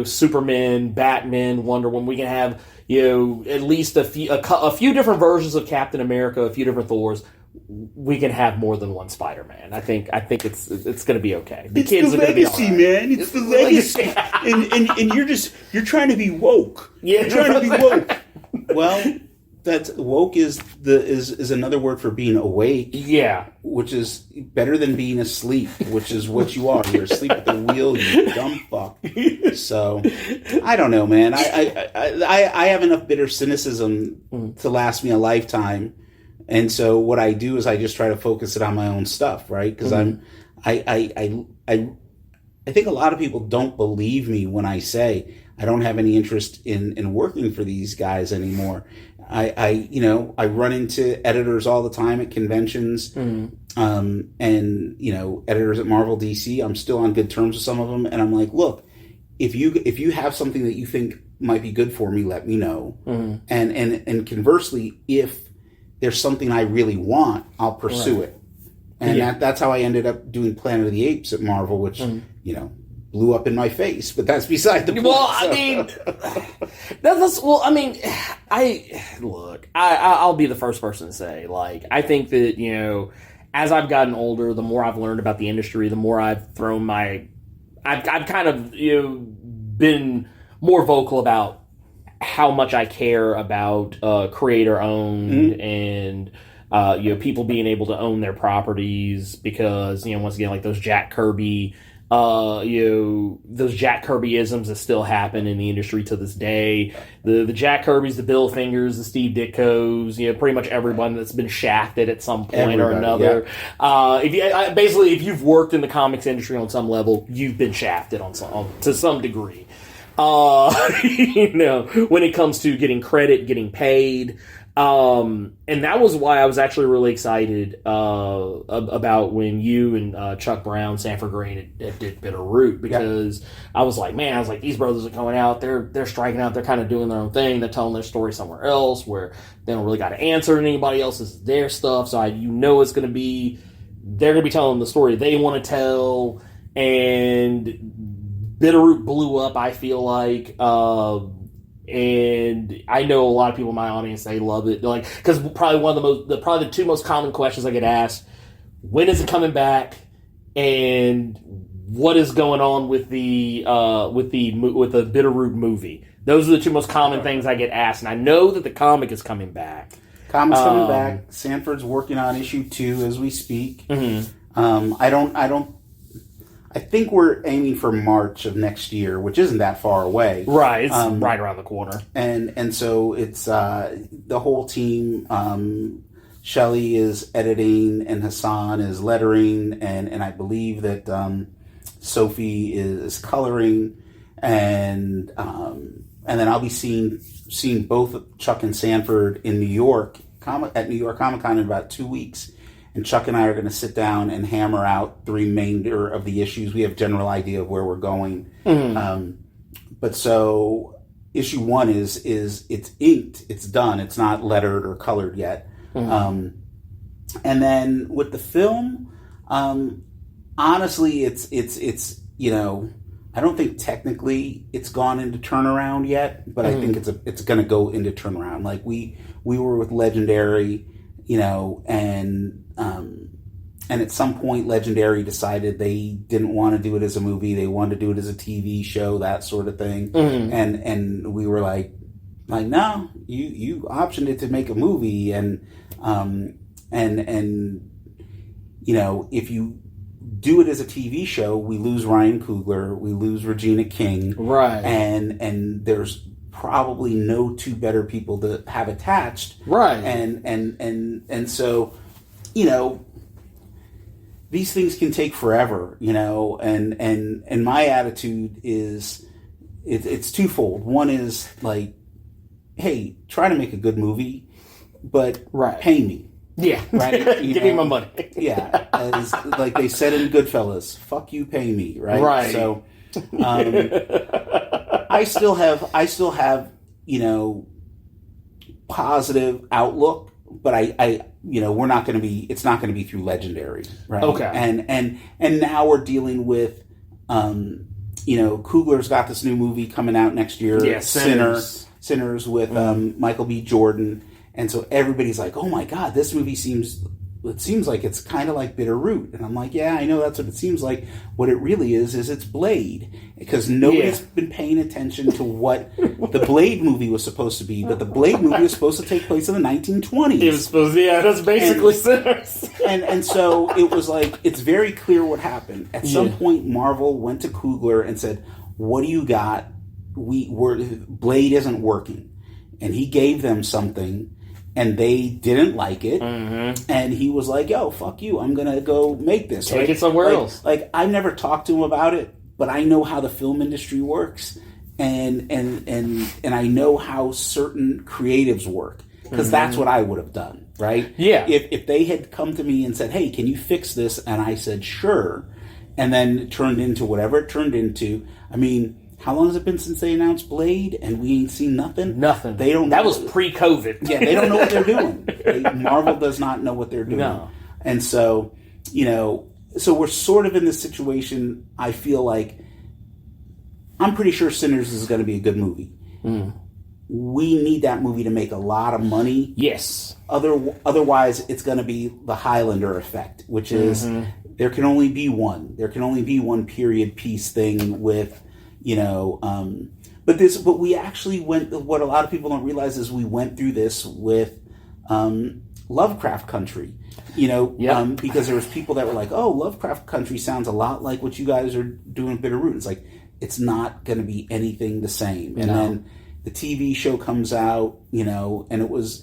Superman, Batman, Wonder Woman, we can have, at least a few different versions of Captain America, a few different Thors. We can have more than one Spider-Man. I think it's going to be okay. The kids are going to be all right. Man. It's the legacy, and you're trying to be woke. Yeah, you're trying to be woke. Well, that's woke is another word for being awake. Yeah, which is better than being asleep, which is what you are. You're asleep at the wheel, you dumb fuck. So I don't know, man. I have enough bitter cynicism to last me a lifetime. And so what I do is I just try to focus it on my own stuff, right? Because I think a lot of people don't believe me when I say I don't have any interest in working for these guys anymore. I run into editors all the time at conventions, and editors at Marvel, DC. I'm still on good terms with some of them, and I'm like, look, if you have something that you think might be good for me, let me know. And conversely, if there's something I really want, I'll pursue it. And that's how I ended up doing Planet of the Apes at Marvel, which, blew up in my face. But that's beside the point. Well, I'll be the first person to say, like, I think that, as I've gotten older, the more I've learned about the industry, the more I've thrown I've kind of been more vocal about how much I care about creator owned and people being able to own their properties, because once again, like those Jack Kirby those Jack Kirby-isms that still happen in the industry to this day. The Jack Kirbys, the Bill Fingers, the Steve Ditkos, pretty much everyone that's been shafted at some point or another. Yeah. If you've worked in the comics industry on some level, you've been shafted to some degree. When it comes to getting credit, getting paid. And that was why I was actually really excited about when you and Chuck Brown, Sanford Green did Bitterroot, because I was like, these brothers are going out, they're striking out, they're kind of doing their own thing, they're telling their story somewhere else where they don't really got to answer anybody else's their stuff. So it's going to be, they're going to be telling the story they want to tell, and Bitterroot blew up, I feel like. And I know a lot of people in my audience, they love it. Because probably the two most common questions I get asked: when is it coming back, and what is going on with the Bitterroot movie? Those are the two most common things I get asked, and I know that the comic is coming back. Comic's coming back. Sanford's working on issue 2 as we speak. Mm-hmm. I think we're aiming for March of next year, which isn't that far away. Right, it's right around the corner. And so it's the whole team. Shelley is editing, and Hassan is lettering, and I believe that Sophie is coloring, and then I'll be seeing both Chuck and Sanford in New York at New York Comic Con in about 2 weeks. And Chuck and I are going to sit down and hammer out the remainder of the issues. We have a general idea of where we're going. Mm-hmm. But so issue 1 is it's inked, it's done, it's not lettered or colored yet. Mm-hmm. And then with the film, honestly, it's I don't think technically it's gone into turnaround yet, but I think it's going to go into turnaround. Like we were with Legendary, and at some point Legendary decided they didn't want to do it as a movie. They wanted to do it as a TV show, that sort of thing. Mm-hmm. And we were like, no, you optioned it to make a movie. And if you do it as a TV show, we lose Ryan Coogler, we lose Regina King. Right. And there's probably no two better people to have attached. Right. And so, these things can take forever, and my attitude is it's twofold. One is like, hey, try to make a good movie, but pay me. Yeah. Right. Give me my money. Yeah. As like they said in Goodfellas, fuck you, pay me. Right. Right. So I still have, positive outlook, but I we're not going to be, it's not going to be through Legendary. Right. Okay. And now we're dealing with, Coogler's got this new movie coming out next year. Yeah, Sinners with Michael B. Jordan. And so everybody's like, oh my God, this movie seems like it's kind of like Bitterroot. And I'm like, yeah, I know that's what it seems like. What it really is it's Blade. Because nobody's been paying attention to what the Blade movie was supposed to be. But the Blade movie was supposed to take place in the 1920s. It was supposed to, that's basically Sinners. and so it was like, it's very clear what happened. At some point, Marvel went to Coogler and said, what do you got? Blade isn't working. And he gave them something. And they didn't like it, and he was like, "Yo, fuck you! I'm gonna go make this. Take it somewhere else." Like I never talked to him about it, but I know how the film industry works, and I know how certain creatives work, because that's what I would have done, right? Yeah. If they had come to me and said, "Hey, can you fix this?" and I said, "Sure," and then it turned into whatever it turned into. I mean. How long has it been since they announced Blade and we ain't seen nothing? Nothing. They don't. That was pre-COVID. Yeah, they don't know what they're doing. Marvel does not know what they're doing. No. And so, so we're sort of in this situation. I feel like I'm pretty sure Sinners is going to be a good movie. we need that movie to make a lot of money. Yes. Otherwise, it's going to be the Highlander effect, which is there can only be one. There can only be one period piece thing with, But we actually went. What a lot of people don't realize is we went through this with Lovecraft Country. Because there was people that were like, "Oh, Lovecraft Country sounds a lot like what you guys are doing at Bitterroot." It's like it's not going to be anything the same. And then the TV show comes out, and it was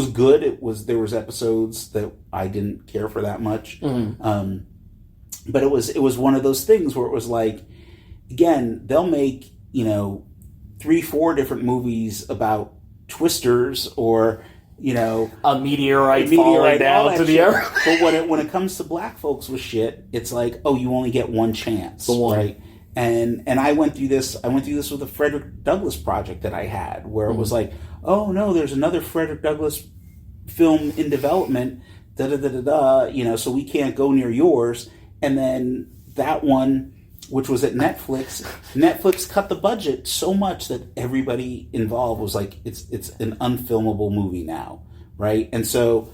good. There was episodes that I didn't care for that much, but it was one of those things where it was like, again, they'll make 3-4 different movies about twisters or a meteorite falling down to the earth. But when it comes to black folks with shit, it's like, oh, you only get one chance, right? And I went through this. I went through this with a Frederick Douglass project that I had, where it was like, oh no, there's another Frederick Douglass film in development, so we can't go near yours. And then that one, which was at Netflix cut the budget so much that everybody involved was like, it's an unfilmable movie now, right? And so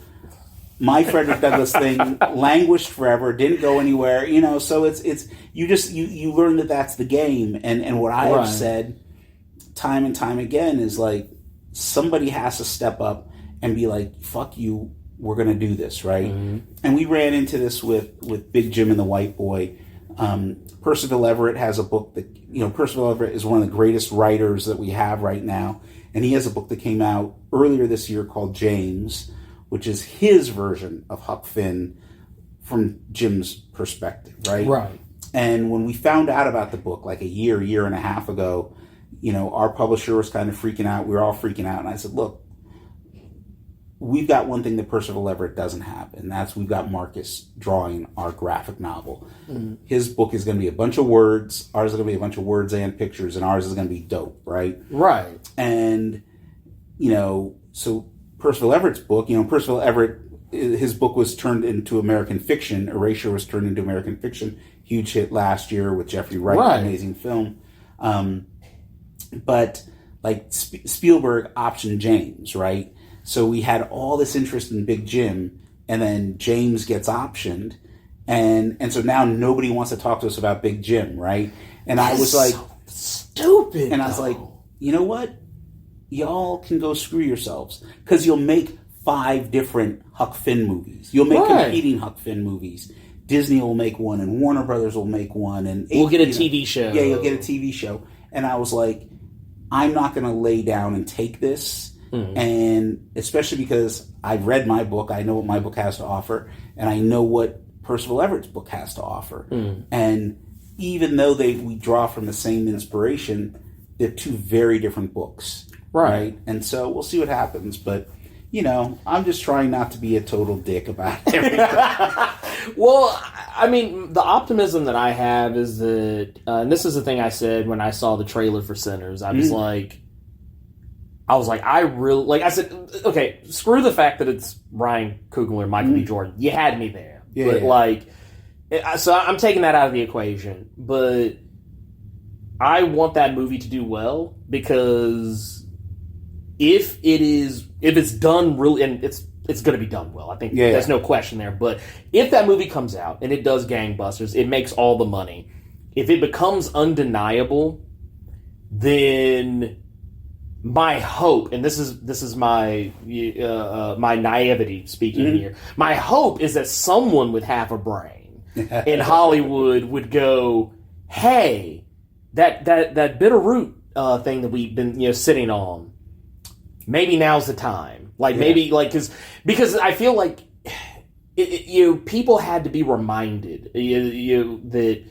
my Frederick Douglass thing languished forever, didn't go anywhere, so it's you learn that that's the game. And what I have said time and time again is like, somebody has to step up and be like, fuck you, we're going to do this, right? And we ran into this with Big Jim and the White Boy. Percival Everett has a book that, Percival Everett is one of the greatest writers that we have right now. And he has a book that came out earlier this year called James, which is his version of Huck Finn from Jim's perspective, right? Right. And when we found out about the book like a year and a half ago, our publisher was kind of freaking out. We were all freaking out. And I said, look, we've got one thing that Percival Everett doesn't have, and that's we've got Marcus drawing our graphic novel. His book is going to be a bunch of words. Ours is going to be a bunch of words and pictures, and ours is going to be dope, right? Right. And, so Percival Everett's book, Percival Everett, his book was turned into American Fiction. Erasure was turned into American Fiction. Huge hit last year with Jeffrey Wright, amazing film. But, like, Spielberg optioned James, right? So we had all this interest in Big Jim, and then James gets optioned, and so now nobody wants to talk to us about Big Jim, right? And I was like, so stupid. And I was like, you know what? Y'all can go screw yourselves, because you'll make 5 different Huck Finn movies. You'll make competing Huck Finn movies. Disney will make one, and Warner Brothers will make one, and we'll get a TV show. Yeah, you'll get a TV show. And I was like, I'm not going to lay down and take this. And especially because I've read my book, I know what my book has to offer, and I know what Percival Everett's book has to offer. And even though we draw from the same inspiration, they're 2 very different books, right? And so we'll see what happens. But I'm just trying not to be a total dick about everything. Well, I mean, the optimism that I have is that, and this is the thing I said when I saw the trailer for Sinners. I was like, I really, like, I said, okay, screw the fact that it's Ryan Coogler and Michael B. Jordan. You had me there. So I'm taking that out of the equation. But I want that movie to do well, because if it's done really, and it's going to be done well. I think there's no question there. But if that movie comes out and it does gangbusters, it makes all the money. If it becomes undeniable, then my hope, and this is my my naivety speaking here. My hope is that someone with half a brain in Hollywood would go, "Hey, that Bitterroot thing that we've been sitting on, maybe now's the time." Like maybe because I feel like people had to be reminded that.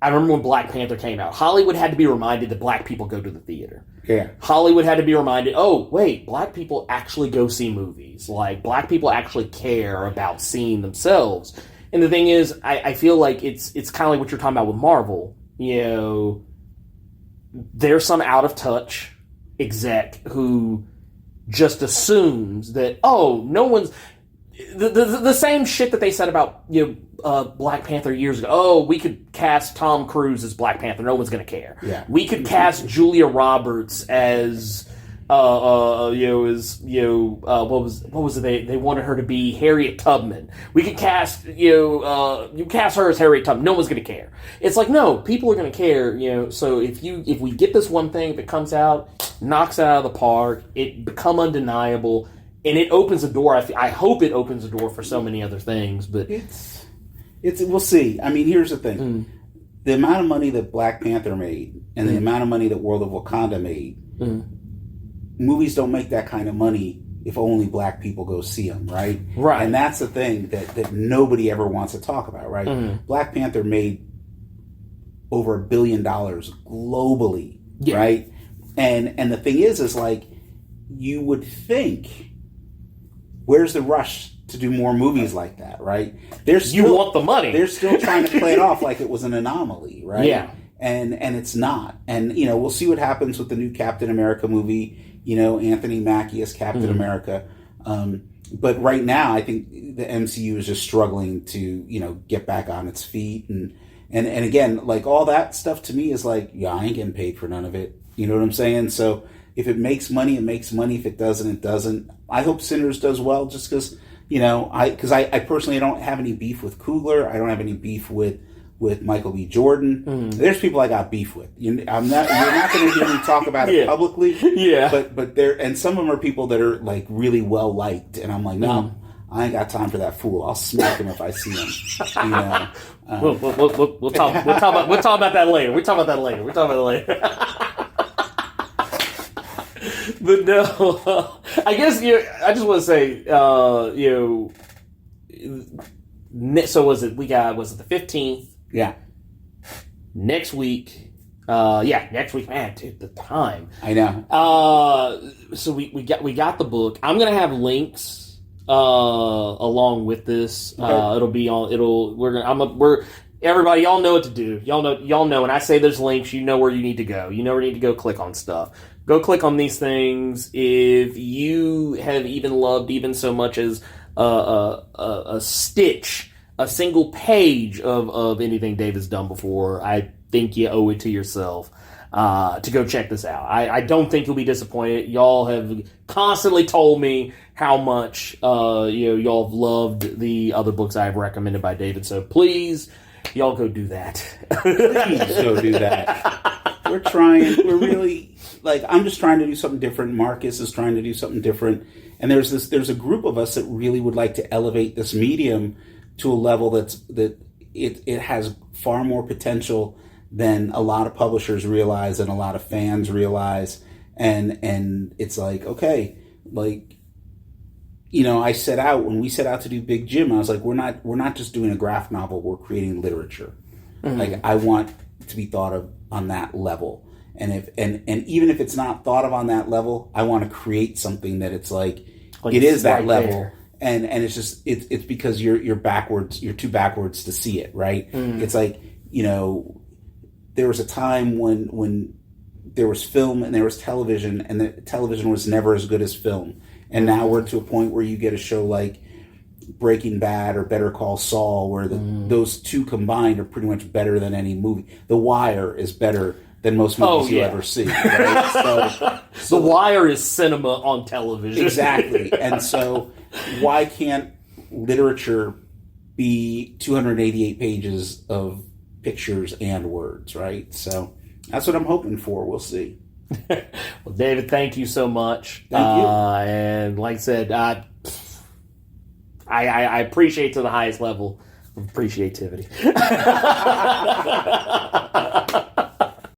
I remember when Black Panther came out, Hollywood had to be reminded that black people go to the theater. Yeah. Hollywood had to be reminded, oh, wait, black people actually go see movies. Like, black people actually care about seeing themselves. And the thing is, I feel like it's kind of like what you're talking about with Marvel. There's some out-of-touch exec who just assumes that, oh, no one's... the same shit that they said about Black Panther years ago. Oh, we could cast Tom Cruise as Black Panther. No one's going to care. Yeah. We could cast Julia Roberts as what was it? They wanted her to be Harriet Tubman. We could cast you cast her as Harriet Tubman. No one's going to care. It's like, no, people are going to care. So if we get this one thing that comes out, knocks it out of the park, it become undeniable. And it opens the door. I hope it opens the door for so many other things. But it's we'll see. I mean, here's the thing: the amount of money that Black Panther made, and the amount of money that World of Wakanda made, movies don't make that kind of money if only Black people go see them, right? Right. And that's the thing that nobody ever wants to talk about, right? Black Panther made over $1 billion globally, right? And the thing is like, you would think, where's the rush to do more movies like that, right? You want the money. They're still trying to play it off like it was an anomaly, right? Yeah. And it's not. And, we'll see what happens with the new Captain America movie, Anthony Mackie as Captain America. But right now, I think the MCU is just struggling to, get back on its feet. And again, like, all that stuff to me is like, I ain't getting paid for none of it. You know what I'm saying? So if it makes money, it makes money. If it doesn't, it doesn't. I hope Sinners does well, just because, I personally don't have any beef with Coogler. I don't have any beef with Michael B. Jordan. There's people I got beef with. You're not going to hear me talk about it publicly. Yeah. But and some of them are people that are like really well liked, and I'm like, no, I ain't got time for that fool. I'll smack him if I see him. We'll talk about that later. But no, I guess I just want to say, so was it the 15th? Yeah. Next week. Next week, man, dude, the time. I know. So we got the book. I'm gonna have links along with this. Okay. It'll be on. Everybody, y'all know what to do. Y'all know. When I say there's links, you know where you need to go. You know where you need to go click on stuff. Go click on these things. If you have even loved even so much as a stitch, a single page of anything Dave has done before, I think you owe it to yourself to go check this out. I don't think you'll be disappointed. Y'all have constantly told me how much y'all have loved the other books I've recommended by David. So please, y'all go do that. Please go do that. We're trying. We're really, like, I'm just trying to do something different. Marcus is trying to do something different. And there's a group of us that really would like to elevate this medium to a level that it has far more potential than a lot of publishers realize and a lot of fans realize. And it's like, okay, like, when we set out to do Big Jim, I was like, we're not just doing a graphic novel, we're creating literature. Like, I want to be thought of on that level. And even if it's not thought of on that level, I want to create something that it's like it is that level. There. And it's just it's because you're backwards, you're too backwards to see it, right? It's like, there was a time when there was film and there was television, and the television was never as good as film. And now we're to a point where you get a show like Breaking Bad or Better Call Saul, where those two combined are pretty much better than any movie. The Wire is better than most movies you ever see. Right? So The Wire is cinema on television. Exactly. And so why can't literature be 288 pages of pictures and words, right? So that's what I'm hoping for. We'll see. Well, David, thank you so much. Thank you. And like I said, I appreciate to the highest level of appreciativity.